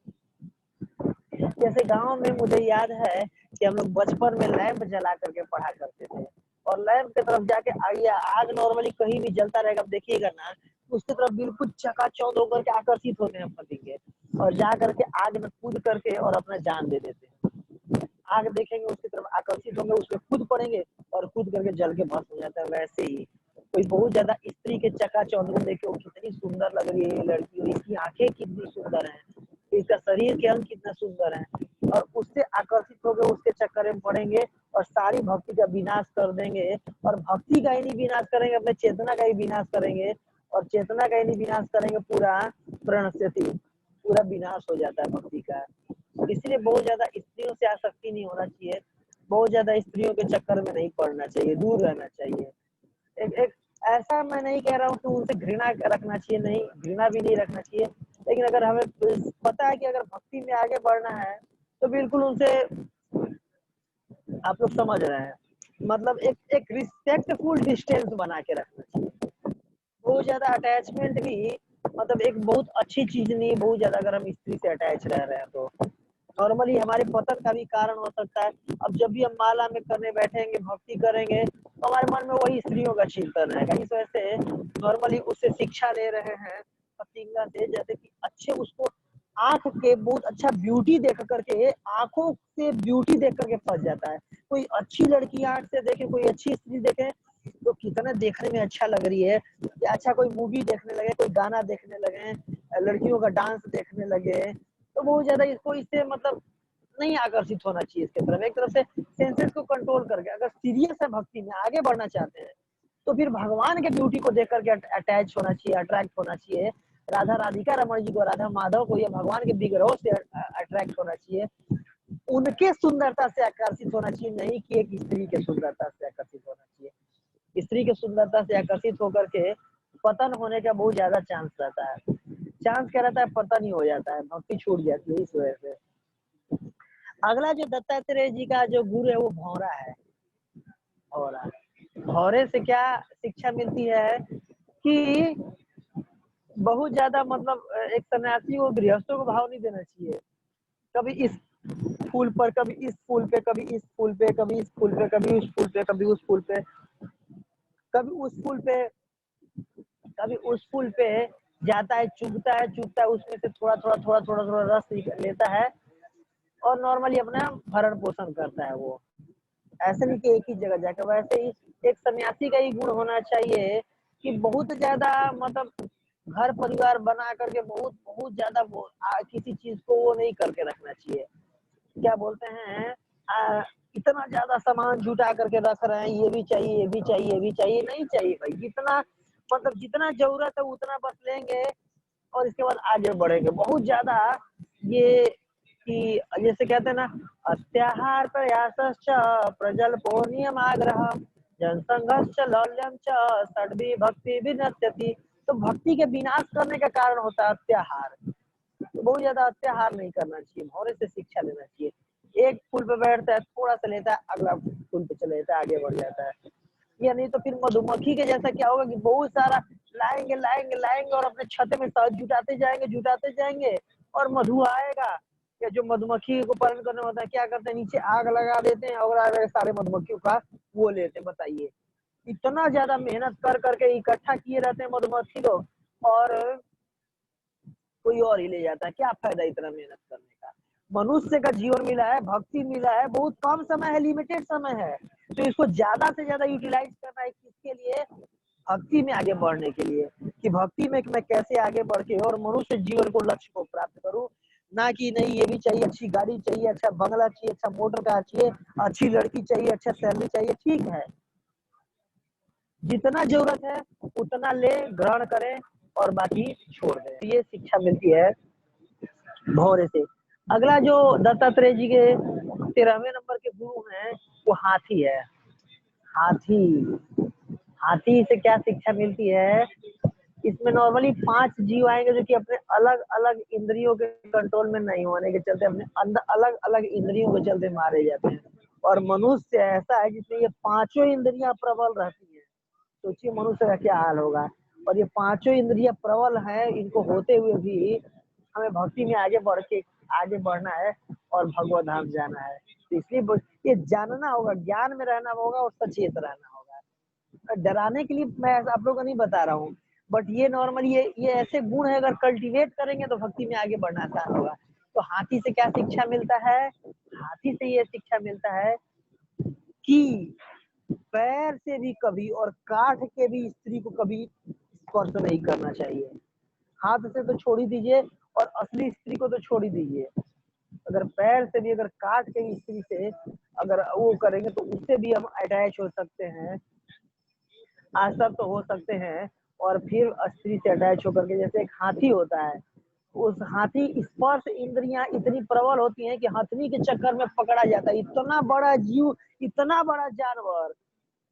जैसे गांव में मुझे याद है कि हम लोग बचपन में लैंप जला करके पढ़ा करते थे और लैंप की तरफ जाके आगे आग नॉर्मली कहीं भी जलता रहेगा, आप देखिएगा ना उसकी तरफ बिल्कुल चकाचौंध होकर के आकर्षित होते हैं पतंगे और जा करके आग में कूद करके और अपना जान दे देते हैं। आग देखेंगे उसकी तरफ आकर्षित होंगे, उसमें कूद पड़ेंगे और कूद करके जल के भस्म हो जाता है। वैसे ही कोई बहुत ज्यादा स्त्री के चकाचौंध को देखे वो कितनी सुंदर लग रही है ये लड़की, और इसकी आंखें कितनी सुंदर है, इसका शरीर के अंग कितना सुंदर है, और उससे आकर्षित होकर उसके चक्कर में पड़ेंगे और सारी भक्ति का विनाश कर देंगे। और भक्ति का ही नहीं विनाश करेंगे, अपने चेतना का ही विनाश करेंगे, और चेतना का ही नहीं विनाश करेंगे, पूरा प्रणश्यति, पूरा विनाश हो जाता है भक्ति का। इसलिए बहुत ज्यादा स्त्रियों से आसक्ति नहीं होना चाहिए, बहुत ज्यादा स्त्रियों के चक्कर में नहीं पड़ना चाहिए, दूर रहना चाहिए। एक ऐसा मैं नहीं कह रहा हूँ कि उनसे घृणा रखना चाहिए, नहीं, घृणा भी नहीं रखना चाहिए, लेकिन अगर हमें पता है कि अगर भक्ति में आगे बढ़ना है तो बिल्कुल उनसे, आप लोग समझ रहे हैं, मतलब एक रिस्पेक्टफुल डिस्टेंस बना के रखना चाहिए। बहुत ज्यादा अटैचमेंट भी मतलब एक बहुत अच्छी चीज नहीं है। बहुत ज्यादा अगर हम स्त्री से अटैच रह रहे हैं तो नॉर्मली हमारे पतन का भी कारण हो सकता है। अब जब भी हम माला में करने बैठेंगे, भक्ति करेंगे, तो हमारे मन में वही स्त्रियों का चिंतन रहेगा। इस वजह से नॉर्मली उससे शिक्षा ले रहे हैं फतिंगा से, जैसे कि अच्छे उसको आंख के बहुत अच्छा ब्यूटी देख करके, आंखों से ब्यूटी देख करके फंस जाता है। कोई अच्छी लड़की आंख से देखे, कोई अच्छी स्त्री देखे तो कितना देखने में अच्छा लग रही है, या अच्छा कोई मूवी देखने लगे, कोई गाना देखने लगे, लड़कियों का डांस देखने लगे, तो बहुत ज्यादा इसको इससे मतलब नहीं आकर्षित होना चाहिए इसके तरफ। एक तरफ से सेंसेस को कंट्रोल करके अगर सीरियस है, भक्ति में आगे बढ़ना चाहते हैं, तो फिर भगवान के ब्यूटी को देख करके अटैच होना चाहिए, अट्रैक्ट होना चाहिए। राधा राधिका रमन जी को, राधा माधव को या भगवान के विग्रहों से अट्रैक्ट होना चाहिए, उनके सुंदरता से आकर्षित होना चाहिए, नहीं कि एक स्त्री के सुंदरता से आकर्षित होना चाहिए। स्त्री के सुंदरता से आकर्षित होकर के पतन होने का बहुत ज्यादा चांस रहता है। चांस क्या रहता है, पतन ही हो जाता है, भक्ति छूट जाती है। इस वजह से अगला जो दत्तात्रेय जी का जो गुरु है वो भौरा है। भौरा, भौरे से क्या शिक्षा मिलती है कि बहुत ज्यादा मतलब एक सन्यासी को गृहस्थों को भाव नहीं देना चाहिए। कभी इस फूल पर, कभी इस फूल पे, कभी इस फूल पे, कभी इस फूल पे, कभी उस फूल पे, कभी उस फूल पे, कभी उस फूल पे, कभी उस फूल पे जाता है, चुगता है, चुगता है, उसमें से थोड़ा थोड़ा थोड़ा थोड़ा थोड़ा रस लेता है और नॉर्मली अपना भरण पोषण करता है। वो ऐसे नहीं कि एक ही जगह जाकर, वैसे ही एक सन्यासी का ही गुण होना चाहिए कि बहुत ज्यादा मतलब घर परिवार बना करके बहुत बहुत ज्यादा किसी चीज को वो नहीं करके रखना चाहिए। क्या बोलते हैं, इतना ज्यादा सामान जुटा करके रख रहे हैं, ये भी चाहिए, ये भी चाहिए, ये भी चाहिए, नहीं चाहिए भाई। जितना मतलब जितना जरूरत है उतना बस लेंगे और इसके बाद आगे बढ़ेंगे। बहुत ज्यादा ये कि जैसे कहते हैं ना, अत्याहार प्रयासश्च प्रजल नियम आग्रह जनसंघर्ष लौल्यम च षड्वी भक्ति विनश्यति। तो भक्ति के विनाश करने का कारण होता है अत्याहार। तो बहुत ज्यादा अत्याहार नहीं करना चाहिए, भौरे से शिक्षा लेना चाहिए। एक पुल पे बैठता है, थोड़ा सा लेता है, अगला पुल पे चले जाता है, आगे बढ़ जाता है। या नहीं तो फिर मधुमक्खी के जैसा क्या होगा कि बहुत सारा लाएंगे लाएंगे लाएंगे और अपने छत्ते में शहद जुटाते जाएंगे और मधु आएगा। या जो मधुमक्खी को पालन करने होता है क्या करते हैं, नीचे आग लगा देते हैं और आगे सारे मधुमक्खियों का वो लेते हैं। बताइए, इतना ज्यादा मेहनत कर करके इकट्ठा किए रहते हैं मधुमक्खी लोग, और कोई और ही ले जाता है। क्या फायदा इतना मेहनत करने का। मनुष्य का जीवन मिला है, भक्ति मिला है, बहुत कम समय है, लिमिटेड समय है, तो इसको ज्यादा से ज्यादा यूटिलाइज करना है। किसके लिए? भक्ति में आगे बढ़ने के लिए, कि भक्ति में मैं कैसे आगे बढ़ के और मनुष्य जीवन को लक्ष्य को प्राप्त करूं। ना कि नहीं ये भी चाहिए, अच्छी गाड़ी चाहिए, अच्छा बंगला चाहिए, अच्छा मोटर कार चाहिए, अच्छी लड़की चाहिए, अच्छा सैलरी चाहिए। ठीक है, जितना जरूरत है उतना ले, ग्रहण करें और बाकी छोड़ दें। ये शिक्षा मिलती है भौरे से। अगला जो दत्तात्रेय जी के 13वें नंबर के गुरु हैं वो हाथी है। हाथी, हाथी से क्या शिक्षा मिलती है? इसमें नॉर्मली 5 जीव आएंगे जो कि अपने अलग अलग इंद्रियों के कंट्रोल में नहीं होने के चलते अपने अंदर अलग अलग इंद्रियों के चलते मारे जाते हैं। और मनुष्य ऐसा है जिसमें ये पांचों इंद्रियां प्रबल रहती है। सोचिए मनुष्य का क्या हाल होगा। और ये पांचों इंद्रियां प्रबल है, इनको होते हुए भी हमें भक्ति में आगे बढ़ना है और भगवत धाम जाना है। तो इसलिए ये जानना होगा, ज्ञान में रहना होगा और सचेत रहना होगा। डराने के लिए मैं आप लोगों को नहीं बता रहा हूँ, बट ये नॉर्मली ये ऐसे गुण है, अगर कल्टीवेट करेंगे तो भक्ति में आगे बढ़ना आसान होगा। तो हाथी से क्या शिक्षा मिलता है? हाथी से ये शिक्षा मिलता है कि पैर से भी कभी और काट के भी स्त्री को कभी स्पर्श नहीं करना चाहिए। हाथ से तो छोड़ ही दीजिए और असली स्त्री को तो छोड़ ही दीजिए। अगर पैर से भी अगर काट के भी स्त्री से अगर वो करेंगे तो उससे भी हम अटैच हो सकते हैं, आसक्त हो सकते हैं। और फिर स्त्री से अटैच होकर के, जैसे एक हाथी होता है, उस हाथी स्पर्श इंद्रियां इतनी प्रबल होती हैं कि हथनी के चक्कर में पकड़ा जाता है। इतना बड़ा जीव, इतना बड़ा जानवर,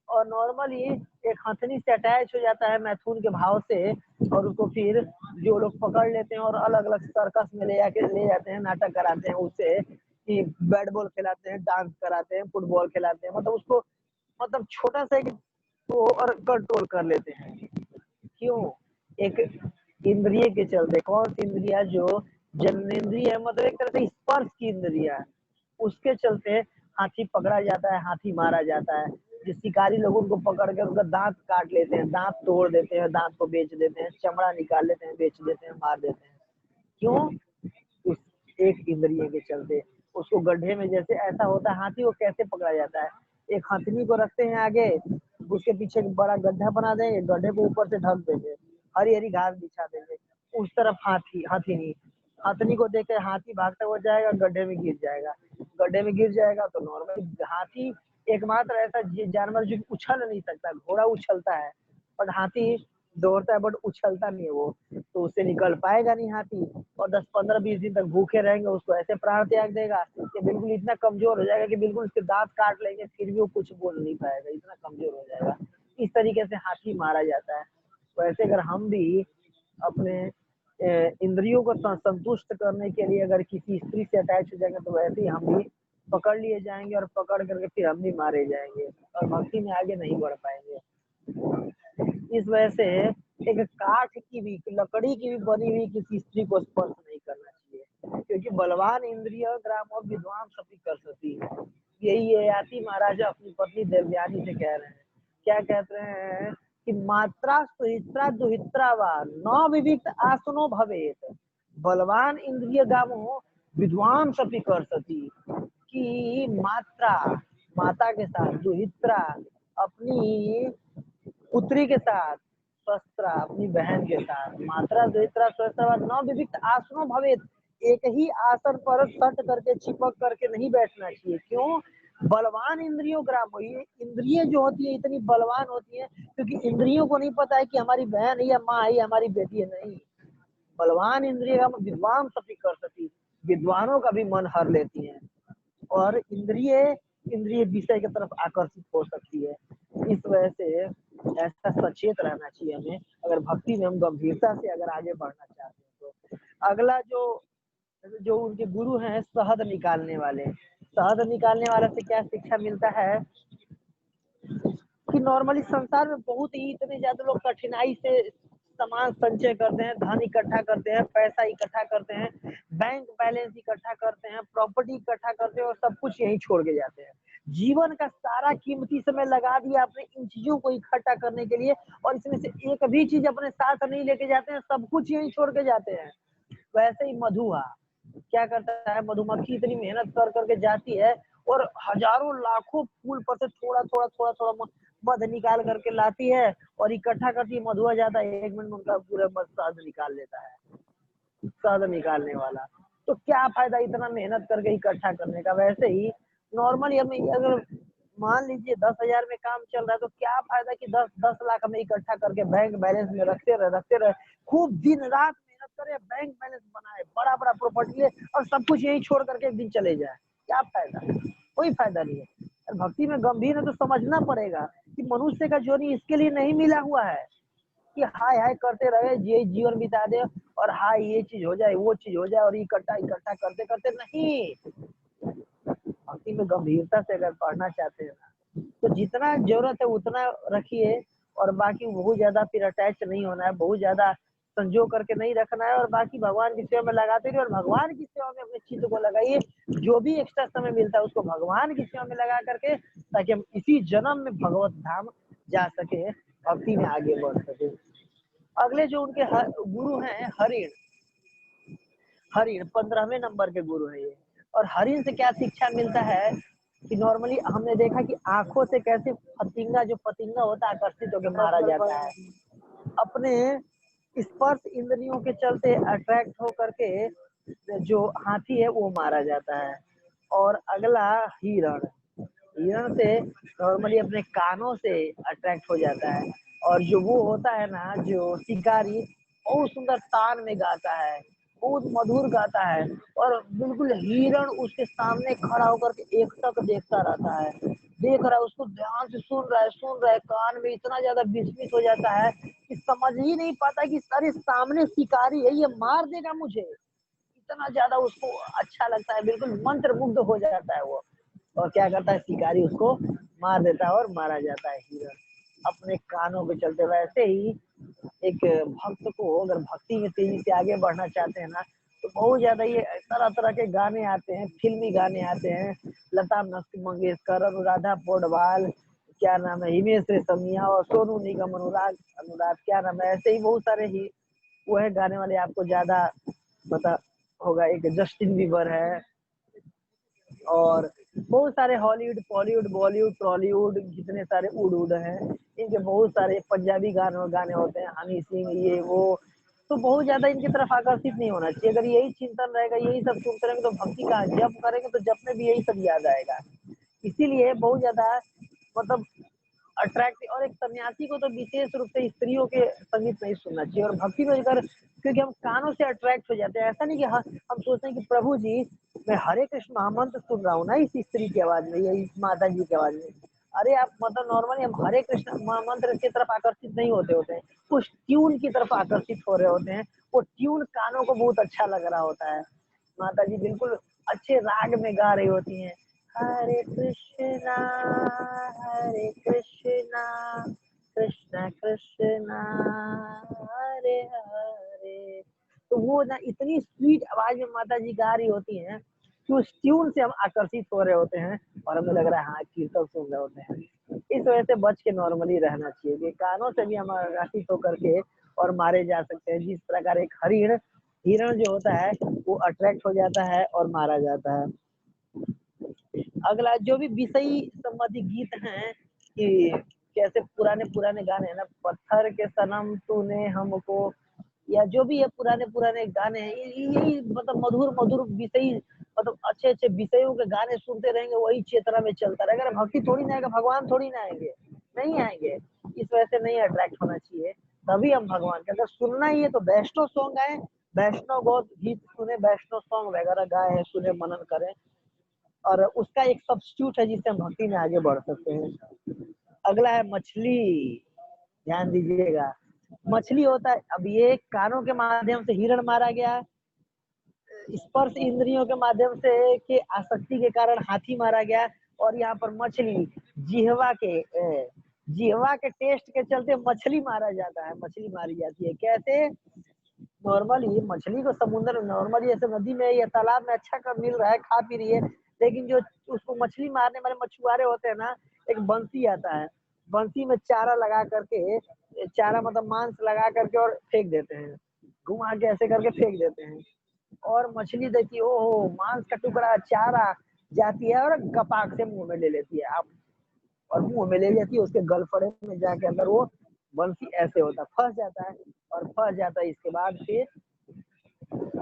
और नॉर्मली एक हथनी से अटैच हो जाता है मैथुन के भाव से, और उसको फिर जो लोग पकड़ लेते हैं और अलग अलग सर्कस में ले जाते हैं, नाटक कराते हैं उससे, कि बैट बॉल खिलाते हैं, डांस कराते हैं, फुटबॉल खिलाते हैं, मतलब उसको मतलब छोटा सा एक तो और कंट्रोल कर लेते हैं। क्यों? एक इंद्रिय के चलते। कौन सी इंद्रिया? जो जन्नेन्द्रिय है, मतलब एक तरह से स्पर्श की इंद्रिया, उसके चलते हाथी पकड़ा जाता है, हाथी मारा जाता है। जो शिकारी लोग उनको पकड़ के उनका दांत काट लेते हैं, दांत तोड़ देते हैं, दांत को बेच देते हैं, चमड़ा निकाल लेते हैं, बेच देते हैं, मार देते हैं। क्यों? उस एक इंद्रिय के चलते। उसको गड्ढे में, जैसे ऐसा होता है, हाथी को कैसे पकड़ा जाता है? एक हथनी को रखते हैं आगे, उसके पीछे एक बड़ा गड्ढा बना देंगे, गड्ढे को ऊपर से ढक देंगे, हरी हरी घास बिछा देंगे, उस तरफ हाथी, हथनी, हथनी को देख कर हाथी भागता हुआ जाएगा, गड्ढे में गिर जाएगा। गड्ढे में गिर जाएगा तो नॉर्मल हाथी एकमात्र ऐसा जानवर जो उछल नहीं सकता। घोड़ा उछलता है और हाथी दौड़ता है बट उछलता नहीं है वो, तो उससे निकल पाएगा नहीं हाथी। और 10-15-20 दिन तक भूखे रहेंगे, उसको ऐसे प्राण त्याग देगा कि बिल्कुल इतना कमजोर हो जाएगा कि बिल्कुल उसके दांत काट लेंगे फिर भी वो कुछ बोल नहीं पाएगा, इतना कमजोर हो जाएगा। इस तरीके से हाथी मारा जाता है। वैसे अगर हम भी अपने इंद्रियों को संतुष्ट करने के लिए अगर किसी स्त्री से अटैच हो जाएंगे तो वैसे ही हम भी पकड़ लिए जाएंगे और पकड़ करके फिर हम भी मारे जाएंगे और भक्ति में आगे नहीं बढ़ पाएंगे। इस वजह से एक काठ की भी, लकड़ी की भी बनी हुई किसी स्त्री को स्पर्श नहीं करना चाहिए, क्योंकि बलवान इंद्रिय ग्राम विद्वान सभी कर सकती है। यही ययाति महाराजा अपनी पत्नी देवयानी से कह रहे हैं। क्या कहते हैं कि मात्रा सुहित्रा दुहित्रा व नौ विविक्त आसनो भवेत, बलवान इंद्रिय गामो विद्वान सभी कर सती। कि मात्रा, माता के साथ, दुहित्रा अपनी पुत्री के साथ, शस्त्रा अपनी बहन के साथ, मात्रा दुहित्रा शस्त्रा नौ विविक्त आसनो भवेत, एक ही आसन पर सट करके चिपक करके नहीं बैठना चाहिए। क्यों? बलवान इंद्रियों ग्राम, ये इंद्रिय जो होती है इतनी बलवान होती है क्योंकि इंद्रियों को नहीं पता है कि हमारी बहन है या माँ है या हमारी बेटी है। नहीं, बलवान इंद्रिय का विद्वान सभी कर सकती, विद्वानों का भी मन हर लेती है और इंद्रिय विषय की तरफ आकर्षित हो सकती है। इस वजह से ऐसा सचेत रहना चाहिए हमें, अगर भक्ति में हम गंभीरता से अगर आगे बढ़ना चाहते हैं तो। अगला जो जो उनके गुरु हैं शहद निकालने वाले, शहद निकालने वाला से क्या शिक्षा मिलता है कि नॉर्मली संसार में बहुत ही इतने ज्यादा लोग कठिनाई से सामान संचय करते हैं, धन इकट्ठा करते हैं, पैसा इकट्ठा करते हैं, बैंक बैलेंस इकट्ठा करते हैं, प्रॉपर्टी इकट्ठा करते हैं और सब कुछ यहीं छोड़ के जाते हैं। जीवन का सारा कीमती समय लगा दिया आपने इन चीजों को इकट्ठा करने के लिए और इसमें से एक भी चीज अपने साथ नहीं लेके जाते हैं, सब कुछ यहीं छोड़ के जाते हैं। वैसे ही मधुआ क्या करता है, मधुमक्खी इतनी मेहनत कर करके जाती है और हजारों लाखों फूल पर से थोड़ा थोड़ा थोड़ा थोड़ा मध निकाल करके लाती है और इकट्ठा करती है। मधुआ जाता है 1 मिनट में उनका पूरा मध शहद निकाल लेता है, शहद निकालने वाला। तो क्या फायदा इतना मेहनत करके इकट्ठा करने का। वैसे ही नॉर्मली हमें अगर मान लीजिए 10,000 में काम चल रहा है तो क्या फायदा कि 10 लाख हमें इकट्ठा करके बैंक बैलेंस में रखते रहे खूब दिन रात मेहनत करे, बैंक बैलेंस बनाए, बड़ा बड़ा प्रॉपर्टी ले और सब कुछ यही छोड़ करके एक दिन चले जाए। क्या फायदा, कोई फायदा नहीं है। भक्ति में गंभीर है तो समझना पड़ेगा कि मनुष्य का जोनी इसके लिए नहीं मिला हुआ है कि हाय हाय करते रहे, ये जीवन बिता दे और हाय ये चीज हो जाए वो चीज हो जाए और इकट्ठा इकट्ठा करते करते नहीं। भक्ति में गंभीरता से अगर पढ़ना चाहते हैं ना तो जितना जरूरत है उतना रखिए और बाकी बहुत ज्यादा फिर अटैच नहीं होना है, बहुत ज्यादा संजो करके नहीं रखना है और बाकी भगवान की सेवा में लगाते रहिए और भगवान की सेवा में अपने चित्त को लगाइए। जो भी एक्स्ट्रा समय मिलता है उसको भगवान की सेवा में लगा करके ताकि हम इसी जन्म में भगवत धाम जा सके, भक्ति में आगे बढ़ सके। अगले जो उनके गुरु हैं हरिण, हरिण 15वें नंबर के गुरु है ये। और हरिण से क्या शिक्षा मिलता है कि नॉर्मली हमने देखा कि आंखों से कैसे फतिंगा जो पतिंगा होता है आकर्षित होकर मारा जाता है, अपने स्पर्श इंद्रियों के चलते अट्रैक्ट होकर के जो हाथी है वो मारा जाता है। और अगला हिरण, हिरण से नॉर्मली अपने कानों से अट्रैक्ट हो जाता है। और जो वो होता है ना जो शिकारी बहुत सुंदर तान में गाता है, बहुत मधुर गाता है और बिल्कुल हिरण उसके सामने खड़ा होकर के एक टक देखता रहता है, देख रहा है उसको ध्यान से सुन रहा है, कान में इतना ज्यादा विस्मित हो जाता है कि समझ ही नहीं पाता कि सारे सामने शिकारी है, ये मार देगा मुझे। इतना ज्यादा उसको अच्छा लगता है, बिल्कुल मंत्र मुग्ध हो जाता है वो। और क्या करता है शिकारी उसको मार देता है और मारा जाता है हिरण अपने कानों के चलते। वैसे ही एक भक्त को अगर भक्ति में तेजी से आगे बढ़ना चाहते हैं ना तो बहुत ज्यादा ये तरह तरह के गाने आते हैं, फिल्मी गाने आते हैं, लता मंगेशकर, अनुराधा पौडवाल, क्या नाम है, हिमेश रेशमिया और सोनू निगम, अनुराग अनुराग क्या नाम है, ऐसे ही बहुत सारे ही वो है गाने वाले आपको ज्यादा पता होगा। एक जस्टिन बीबर है और बहुत सारे हॉलीवुड बॉलीवुड बॉलीवुड टॉलीवुड जितने सारे उड़ उड़ हैं, इनके बहुत सारे पंजाबी गाने होते हैं, हनी सिंह ये वो। तो बहुत ज्यादा इनकी तरफ आकर्षित नहीं होना चाहिए। अगर यही चिंतन रहेगा, यही सब सुनते रहेंगे तो भक्ति का जप करेंगे तो जप में भी यही सब याद आएगा। इसीलिए बहुत ज्यादा मतलब अट्रैक्ट। और एक सन्यासी को तो विशेष रूप से स्त्रियों के संगीत नहीं सुनना चाहिए और भक्ति में अगर, क्योंकि हम कानों से अट्रैक्ट हो जाते हैं। ऐसा नहीं कि हम सोचते हैं कि प्रभु जी मैं हरे कृष्ण महामंत्र सुन रहा हूँ ना इस स्त्री की आवाज में या इस माता जी की आवाज में। अरे आप मतलब नॉर्मली हम हरे कृष्ण महामंत्र की तरफ आकर्षित नहीं होते हैं, उस ट्यून की तरफ आकर्षित हो रहे होते हैं। वो ट्यून कानों को बहुत अच्छा लग रहा होता है। माता जी बिल्कुल अच्छे राग में गा रही होती हैं, हरे कृष्णा कृष्ण कृष्णा हरे हरे। तो वो ना इतनी स्वीट आवाज में माता जी गा रही होती हैं कि उस ट्यून से हम आकर्षित हो रहे होते हैं और हमें लग रहा है हाँ कीर्तन सुन रहे होते हैं। इस वजह से बच के नॉर्मली रहना चाहिए कि कानों से भी हम आकर्षित होकर के और मारे जा सकते हैं। जिस प्रकार एक हिरण जो होता है वो अट्रैक्ट हो जाता है और मारा जाता है। अगला जो भी विषयी संबंधी गीत हैं कि कैसे पुराने पुराने गाने हैं ना, पत्थर के सनम तूने हमको, या जो भी है पुराने पुराने गाने हैं, यही मतलब मधुर मधुर विषयी मतलब अच्छे अच्छे विषयों के गाने सुनते रहेंगे, वही चेतना में चलता रहेगा। अगर भक्ति थोड़ी ना आएगा, भगवान थोड़ी ना आएंगे, नहीं आएंगे। इस वजह से नहीं अट्रैक्ट होना चाहिए। तभी हम भगवान के, अगर सुनना ही है तो वैष्णव सॉन्ग आए, वैष्णव गौत गीत सुने, वैष्णव सॉन्ग वगैरह गाए हैं, सुने, मनन करें और उसका एक सब्स्टिट्यूट है जिससे हम भक्ति में आगे बढ़ सकते हैं। अगला है मछली, ध्यान दीजिएगा। मछली होता है, अब ये कानों के माध्यम से हिरण मारा गया, स्पर्श इंद्रियों के माध्यम से के आसक्ति के कारण हाथी मारा गया, और यहाँ पर मछली जिहवा के टेस्ट के चलते मछली मारा जाता है, मछली मारी जाती है। कैसे? नॉर्मली मछली को समुद्र नॉर्मली ऐसे नदी में या तालाब में अच्छा कर मिल रहा है, खा पी रही है, लेकिन जो उसको मछली मारने वाले मछुआरे होते हैं ना, एक बंसी आता है, बंसी में चारा लगा करके, चारा मतलब मांस लगा करके और फेंक देते हैं, घुमा के ऐसे करके फेंक देते हैं, और मछली देखती है, ओहो मांस का टुकड़ा, चारा जाती है और गपाक से मुंह में ले लेती है आप, और मुंह में ले लेती है, उसके गलफड़े में जाके अंदर वो बंसी ऐसे होता फंस जाता है, और फंस जाता है, इसके बाद फिर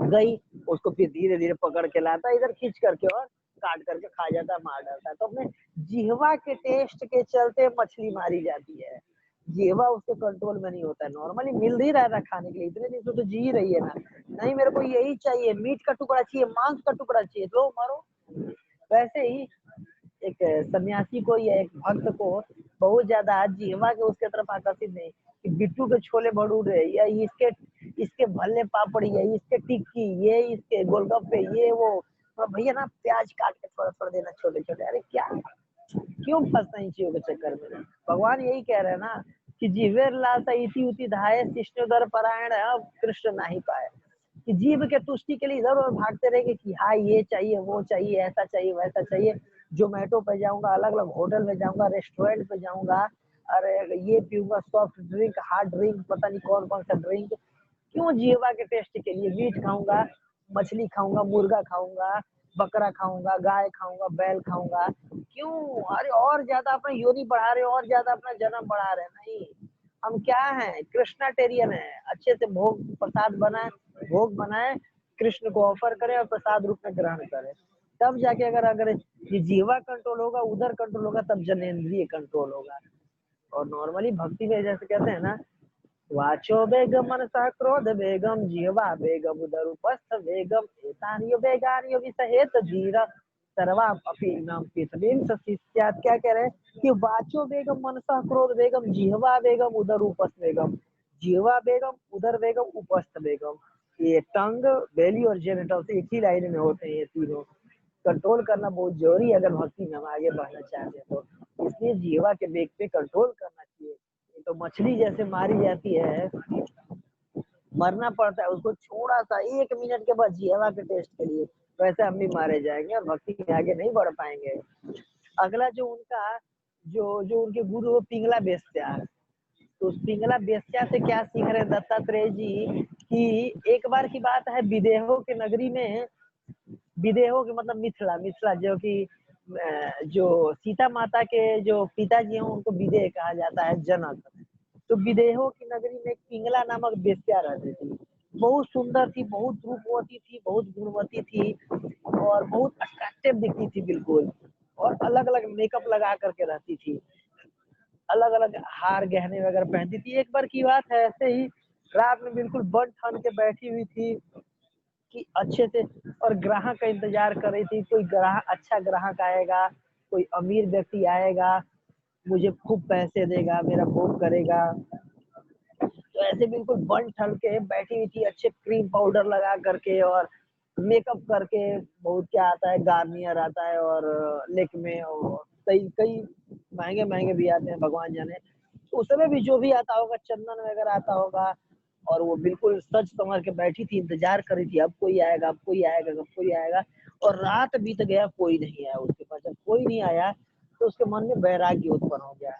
गई उसको फिर धीरे धीरे पकड़ के लाता है इधर खींच करके, और काट करके खा जाता है, मार डालता है। तो अपने जिहवा के टेस्ट के चलते मछली मारी जाती है, जिहवा उसके कंट्रोल में नहीं होता है। नॉर्मली मिल ही रहा था खाने के लिए, इतने दिन से तो जी ही रही है ना, नहीं मेरे को यही चाहिए, मीट का टुकड़ा चाहिए, मांस का टुकड़ा चाहिए, तो मारो। वैसे ही एक सन्यासी को या एक भक्त को बहुत ज्यादा जिहवा के उसके तरफ आकर्षित नहीं, कि बिट्टू के छोले भटूरे या इसके इसके भल्ले पापड़ी या इसके टिक्की, ये इसके गोलगप्पे, ये वो, तो भैया ना प्याज काट के थोड़ा थोड़ा देना छोटे छोटे। अरे क्या, क्यों फंसना इन चीजों के चक्कर में? भगवान यही कह रहे हैं ना कि जीवेर लालसा इति उति धाये शिष्णोदर परायण अब कृष्ण नहीं पाए, कि जीव के तुष्टि के लिए इधर उधर भागते रहेंगे कि हाँ ये चाहिए, वो चाहिए, ऐसा चाहिए, वैसा चाहिए, जोमेटो पे जाऊंगा, अलग अलग होटल में जाऊंगा, रेस्टोरेंट पे जाऊंगा, अरे ये पीऊंगा सॉफ्ट ड्रिंक, हार्ड ड्रिंक, पता नहीं कौन कौन सा ड्रिंक, क्यों? जीवा के टेस्ट के लिए मीट खाऊंगा, मछली खाऊंगा, मुर्गा खाऊंगा, बकरा खाऊंगा, गाय खाऊंगा, बैल खाऊंगा, क्यों? अरे और ज्यादा अपना योनि बढ़ा रहे हो, और ज्यादा अपना जन्म बढ़ा रहे हैं। नहीं, हम क्या हैं? कृष्णाटेरियन है। अच्छे से भोग प्रसाद बनाए, भोग बनाए, कृष्ण को ऑफर करें और प्रसाद रूप में ग्रहण करें, तब जाके अगर अगर ये जीवा कंट्रोल होगा, उधर कंट्रोल होगा, तब जनेन्द्रिय कंट्रोल होगा। और नॉर्मली भक्ति में जैसे कहते हैं ना, वाचो वेगम मनसा क्रोध वेगम जिह्वा वेगम उदर उपस्थ वेगम एतानियो वेगानियो विसहेत धीरा सर्वाम अपि नाम पृथ्वीं सस्यात्। क्या कह रहे हैं कि वाचो वेगम मनसा क्रोध वेगम जिह्वा वेगम उदर उपस्थ वेगम, जिह्वा वेगम, उदर वेगम, उपस्थ वेगम, ये टंग, बेली और जेनिटल एक ही लाइन में होते हैं, ये तीनों कंट्रोल करना बहुत जरूरी है अगर भक्ति में हम आगे बढ़ना चाहते हैं तो। इसलिए जीवा के वेग पे कंट्रोल करना चाहिए। तो मछली जैसे मारी जाती है, मरना पड़ता है उसको, थोड़ा सा 1 मिनट के बाद जीवा के टेस्ट के लिए, वैसे हम भी मारे जाएंगे और भक्ति में आगे नहीं बढ़ पाएंगे। अगला जो उनका जो जो उनके गुरु वो पिंगला बेस्या, तो उस पिंगला बेस्या से क्या सीख रहे दत्तात्रेय जी कि एक बार की बात है, विदेहो के नगरी में, विदेहो के मतलब मिथिला, मिथिला जो कि जो सीता माता के जो पिताजी हैं उनको विदेह कहा जाता है, जनक। तो विदेहों की नगरी में एक पिंगला नामक बेस्या रहती थी, बहुत सुंदर थी, बहुत रूपवती थी, बहुत गुणवती थी, और बहुत अट्रैक्टिव दिखती थी बिल्कुल, और अलग अलग मेकअप लगा करके रहती थी, अलग अलग हार गहने वगैरह पहनती थी। एक बार की बात है, ऐसे ही रात में बिल्कुल बन ठन के बैठी हुई थी कि अच्छे से, और ग्राहक का इंतजार कर रही थी, कोई ग्राहक, अच्छा ग्राहक आएगा, कोई अमीर व्यक्ति आएगा, मुझे खूब पैसे देगा, मेरा भोग करेगा। तो ऐसे बिल्कुल बन ठन के बैठी हुई थी, अच्छे क्रीम पाउडर लगा करके और मेकअप करके, बहुत क्या आता है, गार्नियर आता है और लेकमे, और कई कई महंगे महंगे भी आते हैं, भगवान जाने। तो उस समय भी जो भी आता होगा, चंदन वगैरह आता होगा, और वो बिल्कुल सच संवर के बैठी थी, इंतजार कर रही थी, अब कोई आएगा, अब कोई आएगा, अब कोई आएगा। और रात बीत गया, कोई नहीं आया उसके पास। जब कोई नहीं आया तो उसके मन में वैराग्य उत्पन्न हो गया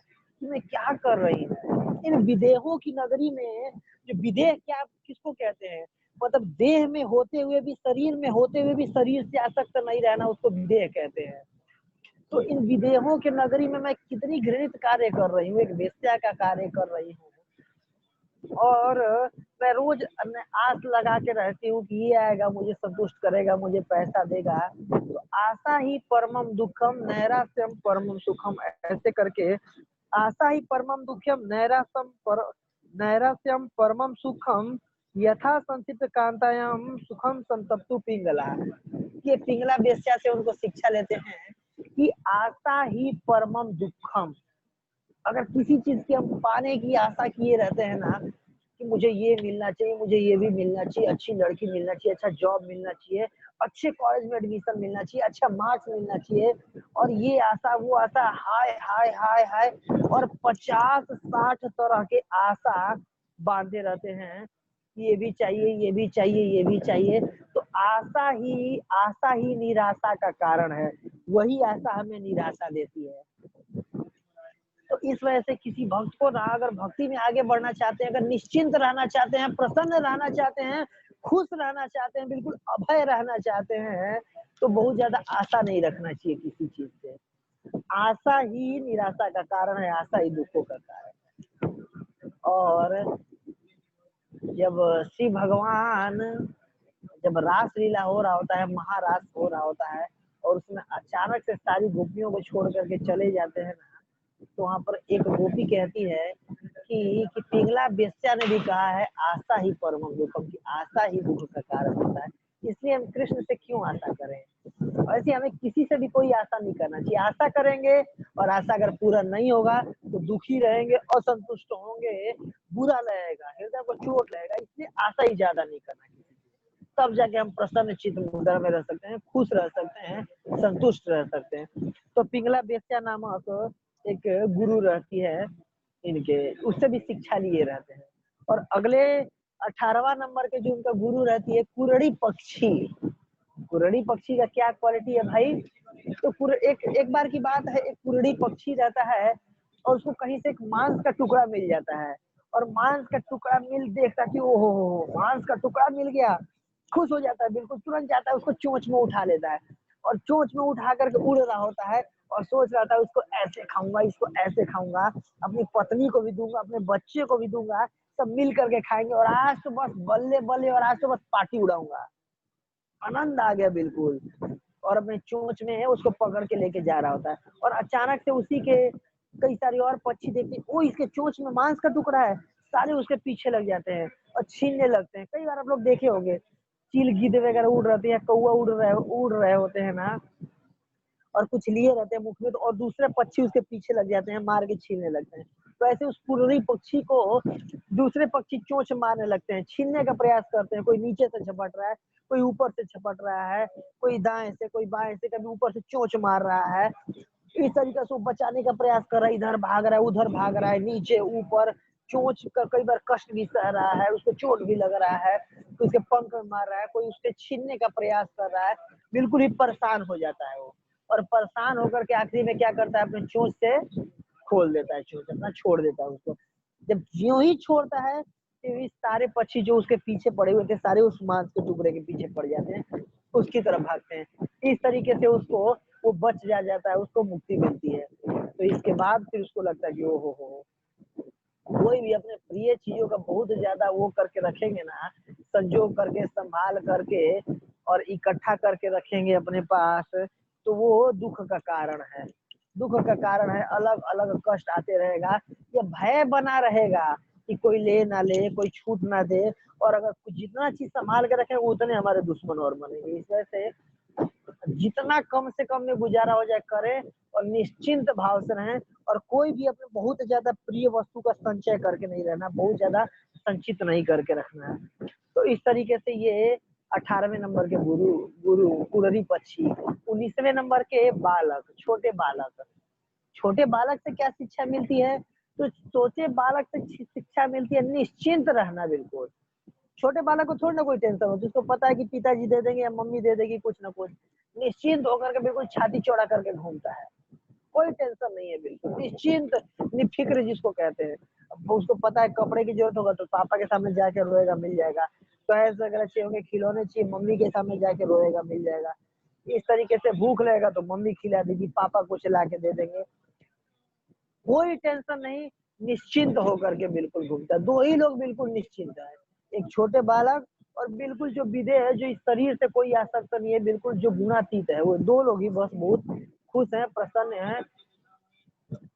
कि मैं क्या कर रही हूँ इन विदेहों की नगरी में। जो विदेह क्या किसको कहते हैं, मतलब देह में होते हुए भी, शरीर में होते हुए भी शरीर से आसक्त नहीं रहना, उसको विदेह कहते हैं। तो इन विदेहों के नगरी में मैं कितनी घृणित कार्य कर रही हूँ, एक वेश्या का कार्य कर रही हूँ, और मैं रोज आस लगा के रहती हूँ कि ये आएगा, मुझे संतुष्ट करेगा, मुझे पैसा देगा। तो आशा ही परमम दुखम नैराश्यम परमम सुखम, ऐसे करके आशा ही परमम दुखम नैराश्यम परमम सुखम यथा संसिप्त कांतायाम सुखम संतप्तु पिंगला। ये पिंगला वेश्या से उनको शिक्षा लेते हैं कि आशा ही परमम दुखम, अगर किसी चीज की हम पाने की आशा किए रहते हैं ना, कि मुझे ये मिलना चाहिए, मुझे ये भी मिलना चाहिए, अच्छी लड़की मिलना चाहिए, अच्छा जॉब मिलना चाहिए, अच्छे कॉलेज में एडमिशन मिलना चाहिए, अच्छा मार्क्स मिलना चाहिए, और ये आशा वो आशा, हाय हाय हाय हाय, और 50-60 तरह के आशा बांधे रहते हैं। ये भी चाहिए, ये भी चाहिए, ये भी चाहिए। तो आशा ही निराशा का कारण है। वही आशा हमें निराशा देती है। तो इस वजह से किसी भक्त को ना, अगर भक्ति में आगे बढ़ना चाहते हैं, अगर निश्चिंत रहना चाहते हैं, प्रसन्न रहना चाहते हैं, खुश रहना चाहते हैं, बिल्कुल अभय रहना चाहते हैं, तो बहुत ज्यादा आशा नहीं रखना चाहिए किसी चीज से। आशा ही निराशा का कारण है, आशा ही दुखों का कारण है। और जब शिव भगवान, जब रास लीला हो रहा होता है, महारास हो रहा होता है, और उसमें अचानक से सारी गोपियों को छोड़ करके चले जाते हैं ना, तो वहां पर एक गोपी कहती है कि पिघला बेस्या ने भी कहा है, आशा ही परम दुखम, की आशा ही दुख का कारण होता है। इसलिए हम कृष्ण से क्यों आशा करें? ऐसे हमें किसी से भी कोई आशा नहीं करना चाहिए। आशा करेंगे और आशा अगर पूरा नहीं होगा तो दुखी रहेंगे, असंतुष्ट होंगे, बुरा लगेगा, हृदय को चोट लगेगा। इसलिए आशा ही ज्यादा नहीं करना चाहिए। तब जाके हम प्रसन्न चित्त मुद्रा में रह सकते हैं, खुश रह सकते हैं, संतुष्ट रह सकते हैं। तो पिंगला बेस्या नामक एक गुरु रहती है इनके, उससे भी शिक्षा लिए रहते हैं। और अगले 18वां नंबर के जो उनका गुरु रहती है कुरड़ी पक्षी। कुरड़ी पक्षी का क्या क्वालिटी है भाई? तो एक बार की बात है, एक कुरड़ी पक्षी रहता है और उसको कहीं से एक मांस का टुकड़ा मिल जाता है, और मांस का टुकड़ा मिल देखता कि ओहो मांस का टुकड़ा मिल गया, खुश हो जाता है, बिल्कुल तुरंत जाता है, उसको चोंच में उठा लेता है, और चोंच में उठा करके उड़ रहा होता है, और सोच रहा था उसको ऐसे खाऊंगा, इसको ऐसे खाऊंगा, अपनी पत्नी को भी दूंगा, अपने बच्चे को भी दूंगा, सब मिल करके खाएंगे, और आज तो बस बल्ले बल्ले, और आज तो बस पार्टी उड़ाऊंगा। आनंद आ गया बिल्कुल, और अपने चोंच में है उसको पकड़ के लेके जा रहा होता है, और अचानक से उसी के कई सारे और पक्षी देखते, ओ इसके चोंच में मांस का टुकड़ा है, सारे उसके पीछे लग जाते हैं और छीनने लगते हैं। कई बार आप लोग देखे होंगे, चील गीदे वगैरह उड़ रहते हैं, कौवा उड़ रहे होते हैं ना, और कुछ लिए रहते हैं मुख में, तो और दूसरे पक्षी उसके पीछे लग जाते हैं, मार के छीनने लगते हैं। तो ऐसे उस कुररी पक्षी को दूसरे पक्षी चोंच मारने लगते हैं, छीनने का प्रयास करते हैं। कोई नीचे से झपट रहा है, कोई ऊपर से झपट रहा है, कोई दाएं से, कोई बाएं से, कभी ऊपर से चोंच मार रहा है। इस तरीके से वो बचाने का प्रयास कर रहा है, इधर भाग रहा है, उधर भाग रहा है, नीचे ऊपर, चोंच का कई बार कष्ट भी सह रहा है, उसको चोट भी लग रहा है, तो उसके पंख मार रहा है, कोई उसके छीनने का प्रयास कर रहा है, बिल्कुल ही परेशान हो जाता है वो। और परेशान होकर के आखिरी में क्या करता है, अपने चोंच से खोल देता है, चोंच अपना छोड़ देता है उसको। जब ज्यों ही छोड़ता है, तो ये सारे पक्षी जो उसके पीछे पड़े हुए थे, सारे उस मांस के टुकड़े के पीछे पड़ जाते हैं, उसकी तरफ भागते हैं। इस तरीके से उसको वो बच जाता है, उसको मुक्ति मिलती है। तो इसके बाद फिर उसको लगता है कि ओ हो, कोई भी अपने प्रिय चीजों का बहुत ज्यादा वो करके रखेंगे ना, संजो करके, संभाल करके और इकट्ठा करके रखेंगे अपने पास, तो वो दुख का कारण है। दुख का कारण है, अलग अलग कष्ट आते रहेगा, ये भय बना रहेगा कि कोई ले ना ले, कोई छूट ना दे, और अगर जितना चीज संभाल के रखें उतने हमारे दुश्मन और बनेंगे। इस वजह से जितना कम से कम में गुजारा हो जाए करें, और निश्चिंत भाव से रहें, और कोई भी अपने बहुत ज्यादा प्रिय वस्तु का संचय करके नहीं रहना, बहुत ज्यादा संचित नहीं करके रखना है। तो इस तरीके से ये 18वें नंबर के गुरु गुरु कुररी पक्षी। 19वें नंबर के बालक, छोटे बालक। छोटे बालक से क्या शिक्षा मिलती है? तो छोटे बालक से शिक्षा मिलती है निश्चिंत रहना। बिल्कुल छोटे बालक को थोड़ी ना कोई टेंशन हो, जिसको पता है कि पिताजी दे देंगे या मम्मी दे देगी कुछ ना कुछ, निश्चिंत होकर के बिल्कुल छाती चौड़ा करके घूमता है, कोई टेंशन नहीं है, बिल्कुल निश्चिंत, निफिक्र जिसको कहते हैं। अब उसको पता है कपड़े की जरूरत होगा तो पापा के सामने जाके रोएगा, मिल जाएगा। टॉयज वगैरह चाहिए होंगे, खिलौने चाहिए, मम्मी के सामने जाके रोएगा, मिल जाएगा। इस तरीके से भूख लगेगा तो मम्मी खिला देगी, पापा कुछ ला के दे देंगे, कोई टेंशन नहीं, निश्चिंत होकर के बिल्कुल घूमता है। दो ही लोग बिल्कुल निश्चिंत है, एक छोटे बालक, और बिल्कुल जो विदे है, जो इस शरीर से कोई आसक्त नहीं है, बिल्कुल जो गुणातीत है, वो दो लोग ही बस बहुत खुश हैं, प्रसन्न हैं।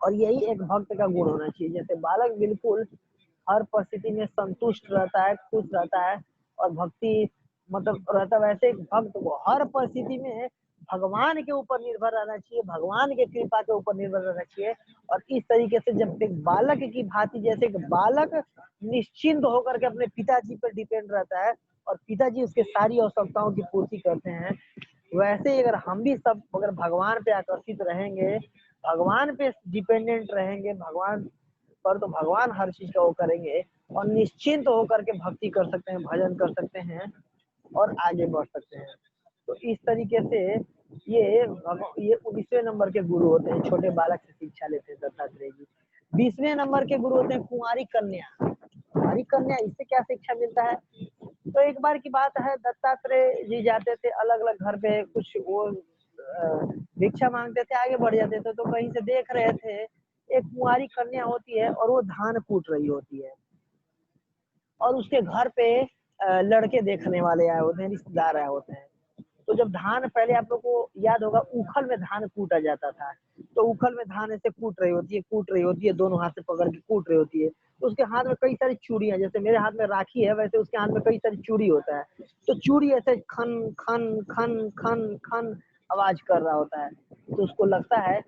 और यही एक भक्त का गुण होना चाहिए। जैसे बालक बिल्कुल हर परिस्थिति में संतुष्ट रहता है, खुश रहता है, और भक्ति मतलब रहता है, वैसे एक भक्त को हर परिस्थिति में भगवान के ऊपर निर्भर रहना चाहिए, भगवान के कृपा के ऊपर निर्भर रहना चाहिए। और इस तरीके से जब एक बालक की भांति, जैसे एक बालक निश्चिंत होकर के अपने पिताजी पर डिपेंड रहता है और पिताजी उसके सारी आवश्यकताओं की पूर्ति करते हैं, वैसे ही अगर हम भी सब अगर भगवान पे आकर्षित रहेंगे, भगवान पे डिपेंडेंट रहेंगे, भगवान पर, तो भगवान हर चीज का वो करेंगे और निश्चिंत होकर के भक्ति कर सकते हैं, भजन कर सकते हैं और आगे बढ़ सकते हैं। तो इस तरीके से ये 19वें नंबर के गुरु होते हैं, छोटे बालक से शिक्षा लेते हैं दत्तात्रेय जी। 20वें नंबर के गुरु होते हैं कुंवारी कन्या। कुंवारी कन्या, इससे क्या शिक्षा मिलता है? तो एक बार की बात है, दत्तात्रेय जी जाते थे अलग अलग घर पे, कुछ वो भिक्षा मांगते थे, आगे बढ़ जाते थे, तो कहीं से देख रहे थे एक कुंवारी कन्या होती है और वो धान कूट रही होती है और उसके घर पे लड़के देखने वाले आए होते हैं, रिश्तेदार आए होते हैं। तो जब धान, पहले आप लोग को याद होगा उखल में धान कूटा जाता था, तो उखल में धान ऐसे कूट रही होती है, दोनों हाथ से पकड़ के कूट रही होती है। तो उसके हाथ में कई सारी चूड़ियां, जैसे मेरे हाथ में राखी है वैसे उसके हाथ में कई सारी चूड़ी होता है। तो चूड़ी ऐसे खन खन खन खन खन आवाज कर रहा होता है। तो उसको लगता है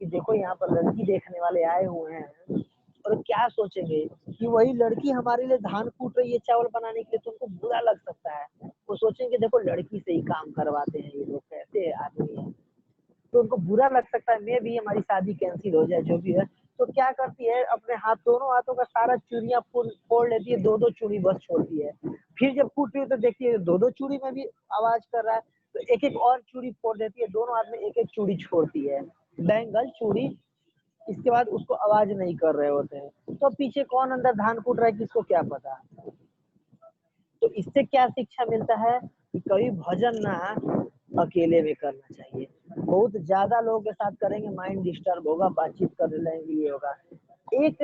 कि देखो यहाँ पर लड़की देखने वाले आए हुए हैं और क्या सोचेंगे कि वही लड़की हमारे लिए धान कूट रही है चावल बनाने के लिए, तो उनको बुरा लग सकता है। वो सोचेंगे देखो लड़की से ही काम करवाते हैं ये लोग, कैसे आदमी है, तो उनको बुरा लग सकता है, मे भी हमारी शादी कैंसिल हो जाए, जो भी है। तो क्या करती है, अपने हाथ, दोनों हाथों का सारा चूड़ियां फोड़ लेती है, दो दो चूड़ी बस छोड़ती है। फिर जब कूट रही है तो देखती है दो दो चूड़ी में भी आवाज कर रहा है, तो एक एक और चूड़ी फोड़ देती है, दोनों हाथ में एक एक चूड़ी छोड़ती है, बैंगल चूड़ी। इसके बाद उसको आवाज नहीं कर रहे होते हैं, तो पीछे कौन अंदर धान कूट रहा है किसको क्या पता। तो इससे क्या शिक्षा मिलता है कि कभी भजन ना अकेले में करना चाहिए, बहुत ज्यादा लोगों के साथ करेंगे माइंड डिस्टर्ब होगा, बातचीत कर लेंगे, ये होगा। एक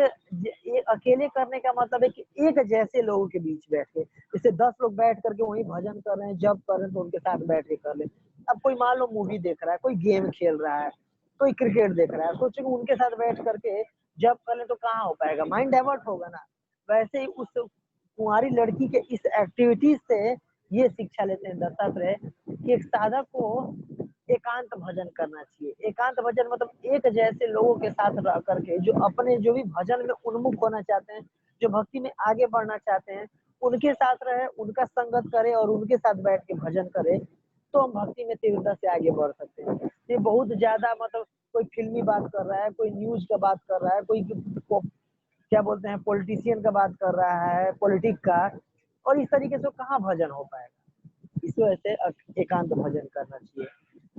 अकेले करने का मतलब है कि एक जैसे लोगों के बीच बैठ के, जैसे 10 लोग बैठ करके वही भजन कर रहे हैं, जब कर रहे हैं, तो उनके साथ बैठ के कर ले। अब कोई मान लो मूवी देख रहा है, कोई गेम खेल रहा है, कोई क्रिकेट देख रहा है, सोचे कि उनके साथ बैठ करके जब कर ले तो कहाँ हो पाएगा, माइंड डाइवर्ट होगा ना। वैसे ही उस कुंवारी लड़की के इस एक्टिविटीज से ये शिक्षा लेते हैं दत्तात्रेय कि एक साधक को एकांत भजन करना चाहिए। एकांत भजन मतलब एक जैसे लोगों के साथ रह करके, जो अपने, जो भी भजन में उन्मुख होना चाहते हैं, जो भक्ति में आगे बढ़ना चाहते हैं, उनके साथ रहे, उनका संगत करे और उनके साथ बैठ के भजन करे, तो हम भक्ति में तीव्रता से आगे बढ़ सकते हैं। ये बहुत ज्यादा मतलब कोई फिल्मी बात कर रहा है, कोई न्यूज का बात कर रहा है, कोई क्या बोलते हैं पॉलिटिशियन का बात कर रहा है, पॉलिटिक का, और इस तरीके से कहाँ भजन हो पाएगा। इस वजह से एकांत भजन करना चाहिए।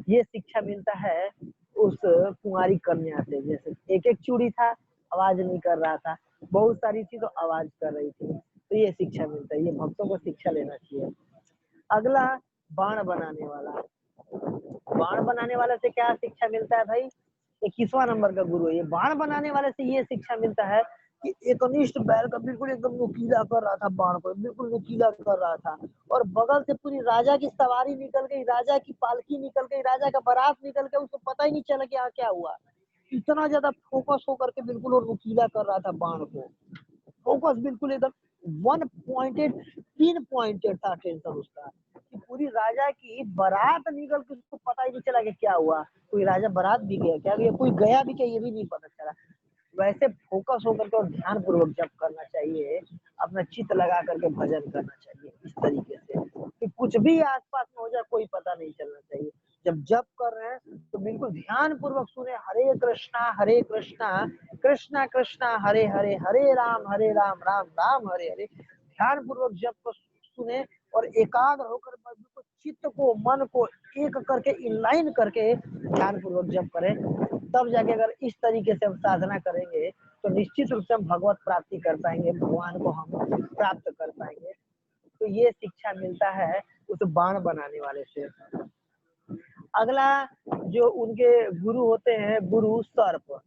ये शिक्षा मिलता है उस कुंवारी कन्या से, जैसे एक एक चूड़ी था, आवाज नहीं कर रहा था, बहुत सारी थी तो आवाज कर रही थी, तो ये शिक्षा मिलता है, ये भक्तों को शिक्षा लेना चाहिए। अगला, बाण बनाने वाला। बाण बनाने वाले से क्या शिक्षा मिलता है भाई? 21वां नंबर का गुरु है ये। बाण बनाने वाले से ये शिक्षा मिलता है कि एकनिष्ठ बैल का बिल्कुल एकदम नुकीला कर रहा था, बाण को बिल्कुल नुकीला कर रहा था, और बगल से पूरी राजा की सवारी निकल गई, राजा की पालकी निकल गई, राजा का बारात निकल गया, उसको पता ही नहीं चला कि यहाँ क्या हुआ। इतना ज्यादा फोकस होकर के बिल्कुल वो नुकीला कर रहा था बाण को, फोकस बिल्कुल एकदम वन पॉइंटेड, पिन पॉइंटेड था टेंशन उसका, कि पूरी राजा की बारात निकल के उसको पता ही नहीं चला कि क्या हुआ, कोई राजा बारात भी गया क्या, कोई गया भी क्या, ये भी नहीं पता चला। वैसे फोकस होकर के और ध्यान पूर्वक जप करना चाहिए, अपना चित्त लगा करके भजन करना चाहिए इस तरीके से कि कुछ भी आसपास में हो जाए कोई पता नहीं चलना चाहिए। जब जप कर रहे हैं तो बिल्कुल ध्यान पूर्वक सुने, हरे कृष्णा कृष्णा कृष्णा हरे हरे, हरे राम राम राम हरे हरे। ध्यान पूर्वक जप को सुने और एकाग्र होकर बिल्कुल चित्त को, मन को एक करके, इनलाइन करके ध्यान पूर्वक जप करें। तब जाके अगर इस तरीके से हम साधना करेंगे तो निश्चित रूप से हम भगवत प्राप्ति कर पाएंगे, भगवान को हम प्राप्त कर पाएंगे। तो ये शिक्षा मिलता है उस बाण बनाने वाले से। अगला जो उनके गुरु होते हैं, गुरु सर्प।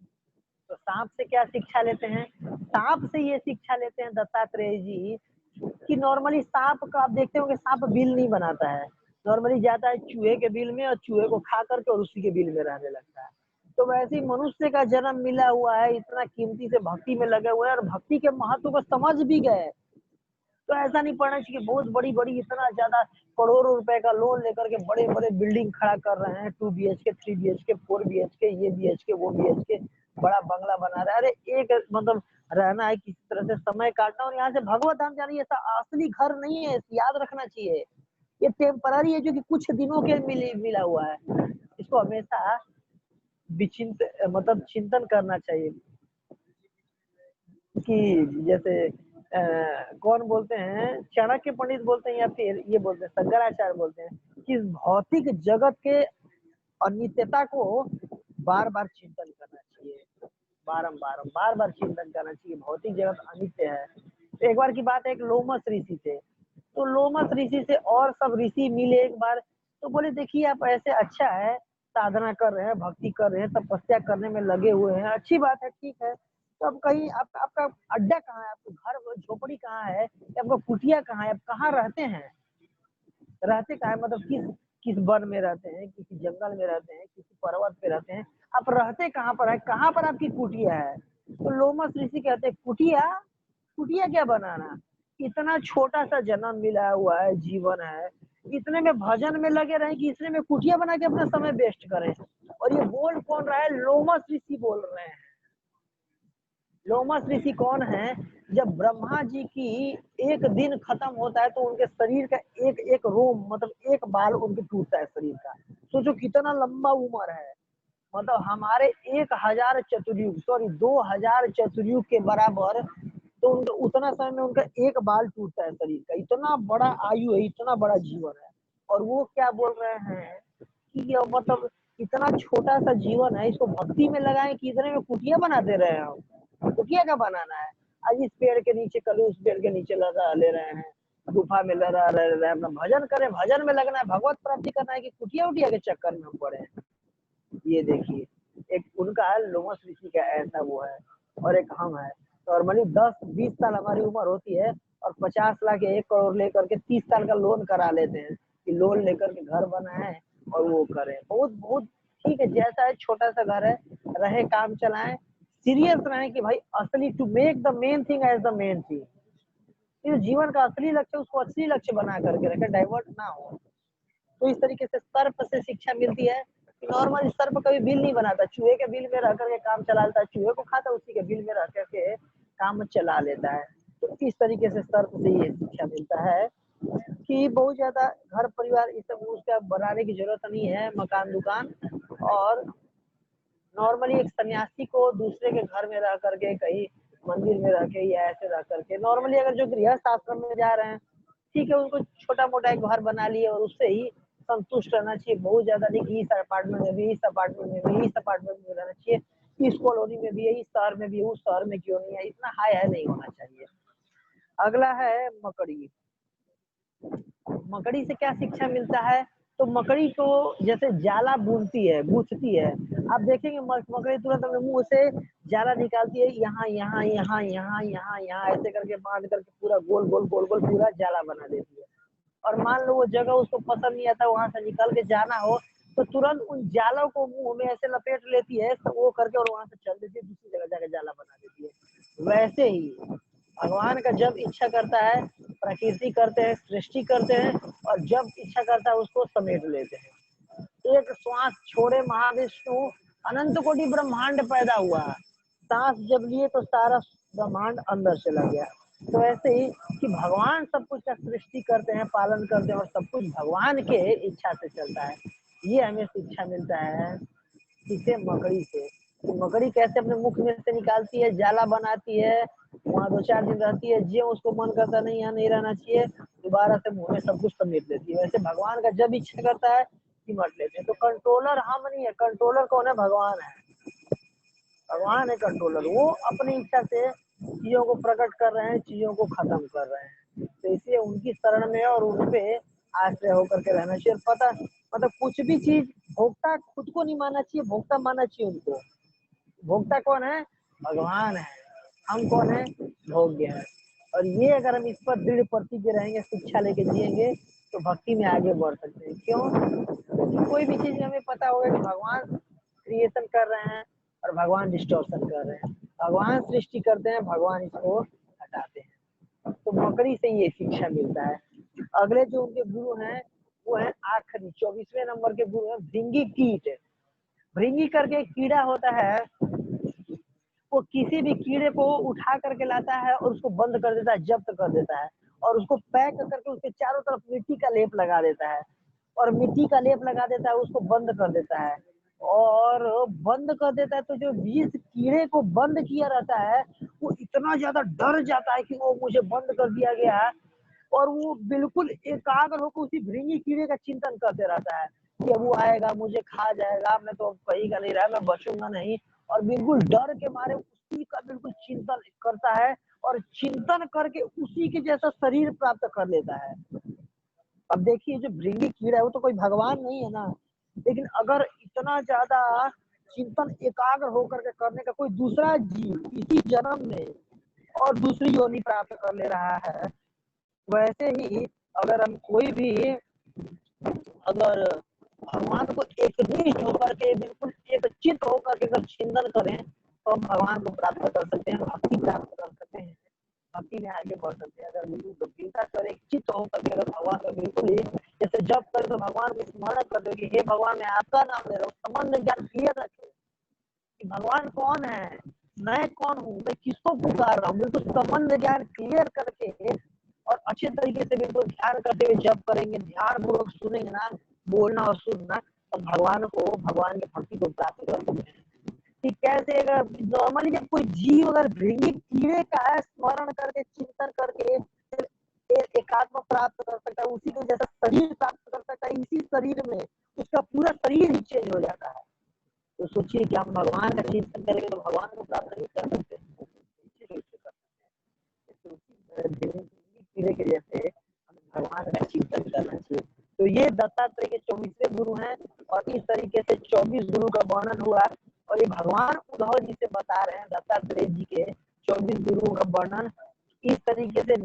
तो सांप से क्या शिक्षा लेते हैं? सांप से ये शिक्षा लेते हैं दत्तात्रेय जी कि नॉर्मली सांप का आप देखते होंगे, सांप बिल नहीं बनाता है, नॉर्मली जाता है चूहे के बिल में और चूहे को खा करके और उसी के बिल में रहने लगता है। तो वैसे ही मनुष्य का जन्म मिला हुआ है, इतना कीमती से भक्ति में लगे हुए हैं और भक्ति के महत्व को समझ भी गए, तो ऐसा नहीं पढ़ना चाहिए। बहुत बड़ी बड़ी इतना ज्यादा करोड़ों रुपए का लोन लेकर के बड़े बड़े बिल्डिंग खड़ा कर रहे हैं, 2 BHK 3 BHK 4 BHK, ये BHK वो BHK, बड़ा बंगला बना रहे हैं। अरे एक मतलब रहना है किसी तरह से, समय काटना, और यहाँ से भगवत धाम जाना, ये असली घर नहीं है, याद रखना चाहिए। ये टेम्पररी है जो कि कुछ दिनों के मिला हुआ है। इसको हमेशा विचिंत मतलब चिंतन करना चाहिए कि जैसे कौन बोलते हैं, चाणक्य पंडित बोलते हैं या फिर ये बोलते हैं शंकराचार्य बोलते हैं कि भौतिक जगत के अनित्यता को बार बार चिंतन करना चाहिए, बार बार चिंतन करना चाहिए। भौतिक जगत अनित्य है। तो एक बार की बात है, एक लोमस ऋषि थे, तो लोमस ऋषि से और सब ऋषि मिले एक बार, तो बोले देखिए आप ऐसे अच्छा है, साधना कर रहे हैं, भक्ति कर रहे हैं, तपस्या करने में लगे हुए हैं, अच्छी बात है, ठीक है। तो अब कहीं आपका अड्डा कहाँ है, आपका घर झोपड़ी कहाँ है, आपका कुटिया कहाँ है, आप कहाँ रहते हैं, रहते कहाँ है, मतलब किस किस वन में रहते हैं, किसी जंगल में रहते हैं, किसी पर्वत पे रहते हैं, आप रहते कहाँ पर है, कहाँ पर आपकी कुटिया है। तो लोमस ऋषि कहते हैं कुटिया, कुटिया क्या बनाना, इतना छोटा सा जन्म मिला हुआ है, जीवन है, इतने में भजन में लगे रहे कि इसने में कुटिया बना के अपना समय वेस्ट करें। और ये बोल कौन रहा है, लोमस ऋषि बोल रहे हैं। लोमस ऋषि कौन है, जब ब्रह्मा जी की एक दिन खत्म होता है तो उनके शरीर का एक एक रोम मतलब एक बाल उनके टूटता है शरीर का। सोचो कितना लंबा उम्र है, मतलब हमारे 1000 चतुर्युग, सॉरी 2000 चतुर्युग के बराबर। तो उनका उतना समय में उनका एक बाल टूटता है शरीर का, इतना बड़ा आयु है, इतना बड़ा जीवन है। और वो क्या बोल रहे हैं कि ये मतलब इतना छोटा सा जीवन है, इसको भक्ति में लगाएं कि इतने में कुटिया बना दे रहे हैं हम। कुटिया का बनाना है, आज इस पेड़ के नीचे, कल उस पेड़ के नीचे लगा ले रहे हैं, गुफा में लगा रहे हैं, अपना भजन करें, भजन में लगना है, भगवत प्राप्ति करना है, कि कुटिया उटिया के चक्कर में हम पड़े हैं। ये देखिए, एक उनका लोमस ऋषि का ऐसा वो है, और एक हम है। नॉर्मली 10-20 साल हमारी उम्र होती है, और 50 लाख या 1 करोड़ लेकर के 30 साल का लोन करा लेते हैं कि लोन लेकर के घर बनाए और वो करें। बहुत बहुत ठीक है, जैसा है छोटा सा घर है, रहे काम चलाएं, सीरियस रहे कि भाई असली to make the main thing as the main thing. इस जीवन का असली लक्ष्य उसको असली लक्ष्य बना करके रखे, डाइवर्ट ना हो। तो इस तरीके से सर्प से शिक्षा मिलती है कि नॉर्मल सर्प कभी बिल नहीं बनाता, चूहे के बिल में रह करके काम चला लेता है, चूहे को खाता, उसी के बिल में रह करके काम चला लेता है। तो इस तरीके से सर्प से ये शिक्षा मिलता है कि बहुत ज्यादा घर परिवार ये सब उसका बनाने की जरूरत नहीं है, मकान दुकान। और नॉर्मली एक सन्यासी को दूसरे के घर में रह करके, कहीं मंदिर में रह के या ऐसे रह करके, नॉर्मली अगर जो गृहस्थ आश्रम में जा रहे हैं, ठीक है, उनको छोटा मोटा एक घर बना लिए और उससे ही संतुष्ट रहना चाहिए। बहुत ज्यादा नहीं कि इस अपार्टमेंट में भी, इस अपार्टमेंट में भी, इस अपार्टमेंट में रहना चाहिए, इस कॉलोनी में भी है, इस शहर में भी है, उस शहर में क्यों नहीं है, इतना हाई है नहीं होना चाहिए। अगला है मकड़ी। मकड़ी से क्या शिक्षा मिलता है, तो मकड़ी को जैसे जाला बुनती है, गूंथती है, आप देखेंगे मकड़ी तुरंत अपने मुंह से जाला निकालती है, यहाँ यहाँ यहाँ यहाँ यहाँ यहाँ ऐसे करके बांध करके पूरा गोल गोल गोल गोल पूरा जाला बना देती है। और मान लो वो जगह उसको पसंद नहीं आता, वहां से निकल के जाना हो, तो तुरंत उन जालों को मुंह में ऐसे लपेट लेती है, तो वो करके और वहां से चल देती है, दूसरी जगह जाकर जाला बना देती है। वैसे ही भगवान का जब इच्छा करता है, प्रकृति करते हैं, सृष्टि करते हैं, और जब इच्छा करता है उसको समेट लेते हैं। एक श्वास छोड़े महाविष्णु, अनंत कोटि ब्रह्मांड पैदा हुआ। सांस जब लिए तो सारा ब्रह्मांड अंदर चला गया। तो ऐसे ही कि भगवान सब कुछ का सृष्टि करते हैं, पालन करते हैं, और सब कुछ भगवान के इच्छा से चलता है। ये हमें शिक्षा मिलता है किसे, मकड़ी से। तो मकड़ी कैसे अपने मुख में से निकालती है, जाला बनाती है, वहां 2-4 दिन रहती है, जो उसको मन करता नहीं यहाँ नहीं रहना चाहिए, दोबारा से मुंह में सब कुछ समेट देती है। वैसे भगवान का जब इच्छा करता है सिमट लेते हैं। तो कंट्रोलर हम नहीं है, कंट्रोलर कौन है, भगवान है। भगवान है कंट्रोलर, वो अपनी इच्छा से चीजों को प्रकट कर रहे हैं, चीजों को खत्म कर रहे हैं। तो इसलिए उनकी शरण में और उनपे आश्रय होकर के रहना चाहिए। और पता मतलब कुछ भी चीज भोक्ता खुद को नहीं मानना चाहिए, भोक्ता मानना चाहिए उनको। भोक्ता कौन है, भगवान है, हम कौन है, भोग्य है। और ये अगर हम इस पर दृढ़ प्रतिज्ञ रहेंगे, शिक्षा लेके जिएंगे, तो भक्ति में आगे बढ़ सकते हैं। क्यों, क्योंकि कोई भी चीज हमें पता होगा कि भगवान क्रिएशन कर रहे हैं और भगवान डिस्टॉर्शन कर रहे हैं, भगवान सृष्टि करते हैं, भगवान इसको हटाते हैं। तो तो मकड़ी से ये शिक्षा मिलता है। अगले जो उनके गुरु हैं वो है आखिरी 24वें नंबर के गुरु हैं भृंगी कीट। भृंगी करके एक कीड़ा होता है, वो किसी भी कीड़े को उठा करके लाता है और उसको बंद कर देता है, जब्त कर देता है और उसको पैक करके उसके चारों तरफ मिट्टी का लेप लगा देता है और मिट्टी का लेप लगा देता है, उसको बंद कर देता है और बंद कर देता है। तो जो जिस कीड़े को बंद किया रहता है वो इतना ज्यादा डर जाता है कि वो मुझे बंद कर दिया गया है और वो बिल्कुल एकाग्र होकर उसी भृंगी कीड़े का चिंतन करते रहता है कि अब वो आएगा मुझे खा जाएगा, मैं तो कहीं का नहीं रहा, मैं बचूंगा नहीं। और बिल्कुल डर के मारे उसी का बिल्कुल चिंतन करता है और चिंतन करके उसी के जैसा शरीर प्राप्त कर लेता है। अब देखिए जो भृंगी कीड़ा है वो तो कोई भगवान नहीं है ना, लेकिन अगर इतना ज्यादा चिंतन एकाग्र होकर के करने का कोई दूसरा जीव इसी जन्म में और दूसरी योनि प्राप्त कर ले रहा है, वैसे ही अगर हम कोई भी अगर भगवान को एकनिष्ठ होकर के बिल्कुल एक चित्त होकर के अगर चिंतन करें तो हम भगवान को प्राप्त कर सकते हैं, भक्ति प्राप्त कर सकते हैं, भक्ति में आगे बढ़ सकते हैं। अगर बिल्कुल गंभीरता से एक चित्त होकर के अगर भगवान का बिल्कुल ही जैसे जब करें तो भगवान को स्मरण कर दो कि हे भगवान मैं आपका नाम ले रहा हूँ, संबंध ज्ञान क्लियर रखे कि भगवान कौन है, मैं कौन हूँ, मैं किसको पुकार रहा हूँ, बिल्कुल संबंध ज्ञान क्लियर करके और अच्छे तरीके से बिल्कुल ध्यान करते हुए जब करेंगे, ध्यान पूर्वक सुनेंगे ना, बोलना और सुनना, तो भगवान को भगवान की भक्ति को प्राप्त कर सकते हैं। कि कैसे अगर नॉर्मली जब कोई जीव अगर भृंगी कीड़े का स्मरण करके चिंतन करके एकात्म प्राप्त कर सकता है, उसी के जैसा शरीर प्राप्त कर सकता है, इसी शरीर में उसका पूरा शरीर ही चेंज हो जाता है। तो सोचिए कि हम भगवान का चिंतन करेंगे तो भगवान को प्राप्त नहीं कर सकते, कीड़े के जैसे हमें भगवान का चिंतन करना चाहिए। तो ये दत्तात्रेय के 24वें गुरु हैं और इस तरीके से 24 गुरु का वर्णन हुआ और ये भगवान उद्धव जी से बता रहे हैं दत्तात्रेय जी के 24 गुरुओं का वर्णन इस तरीके से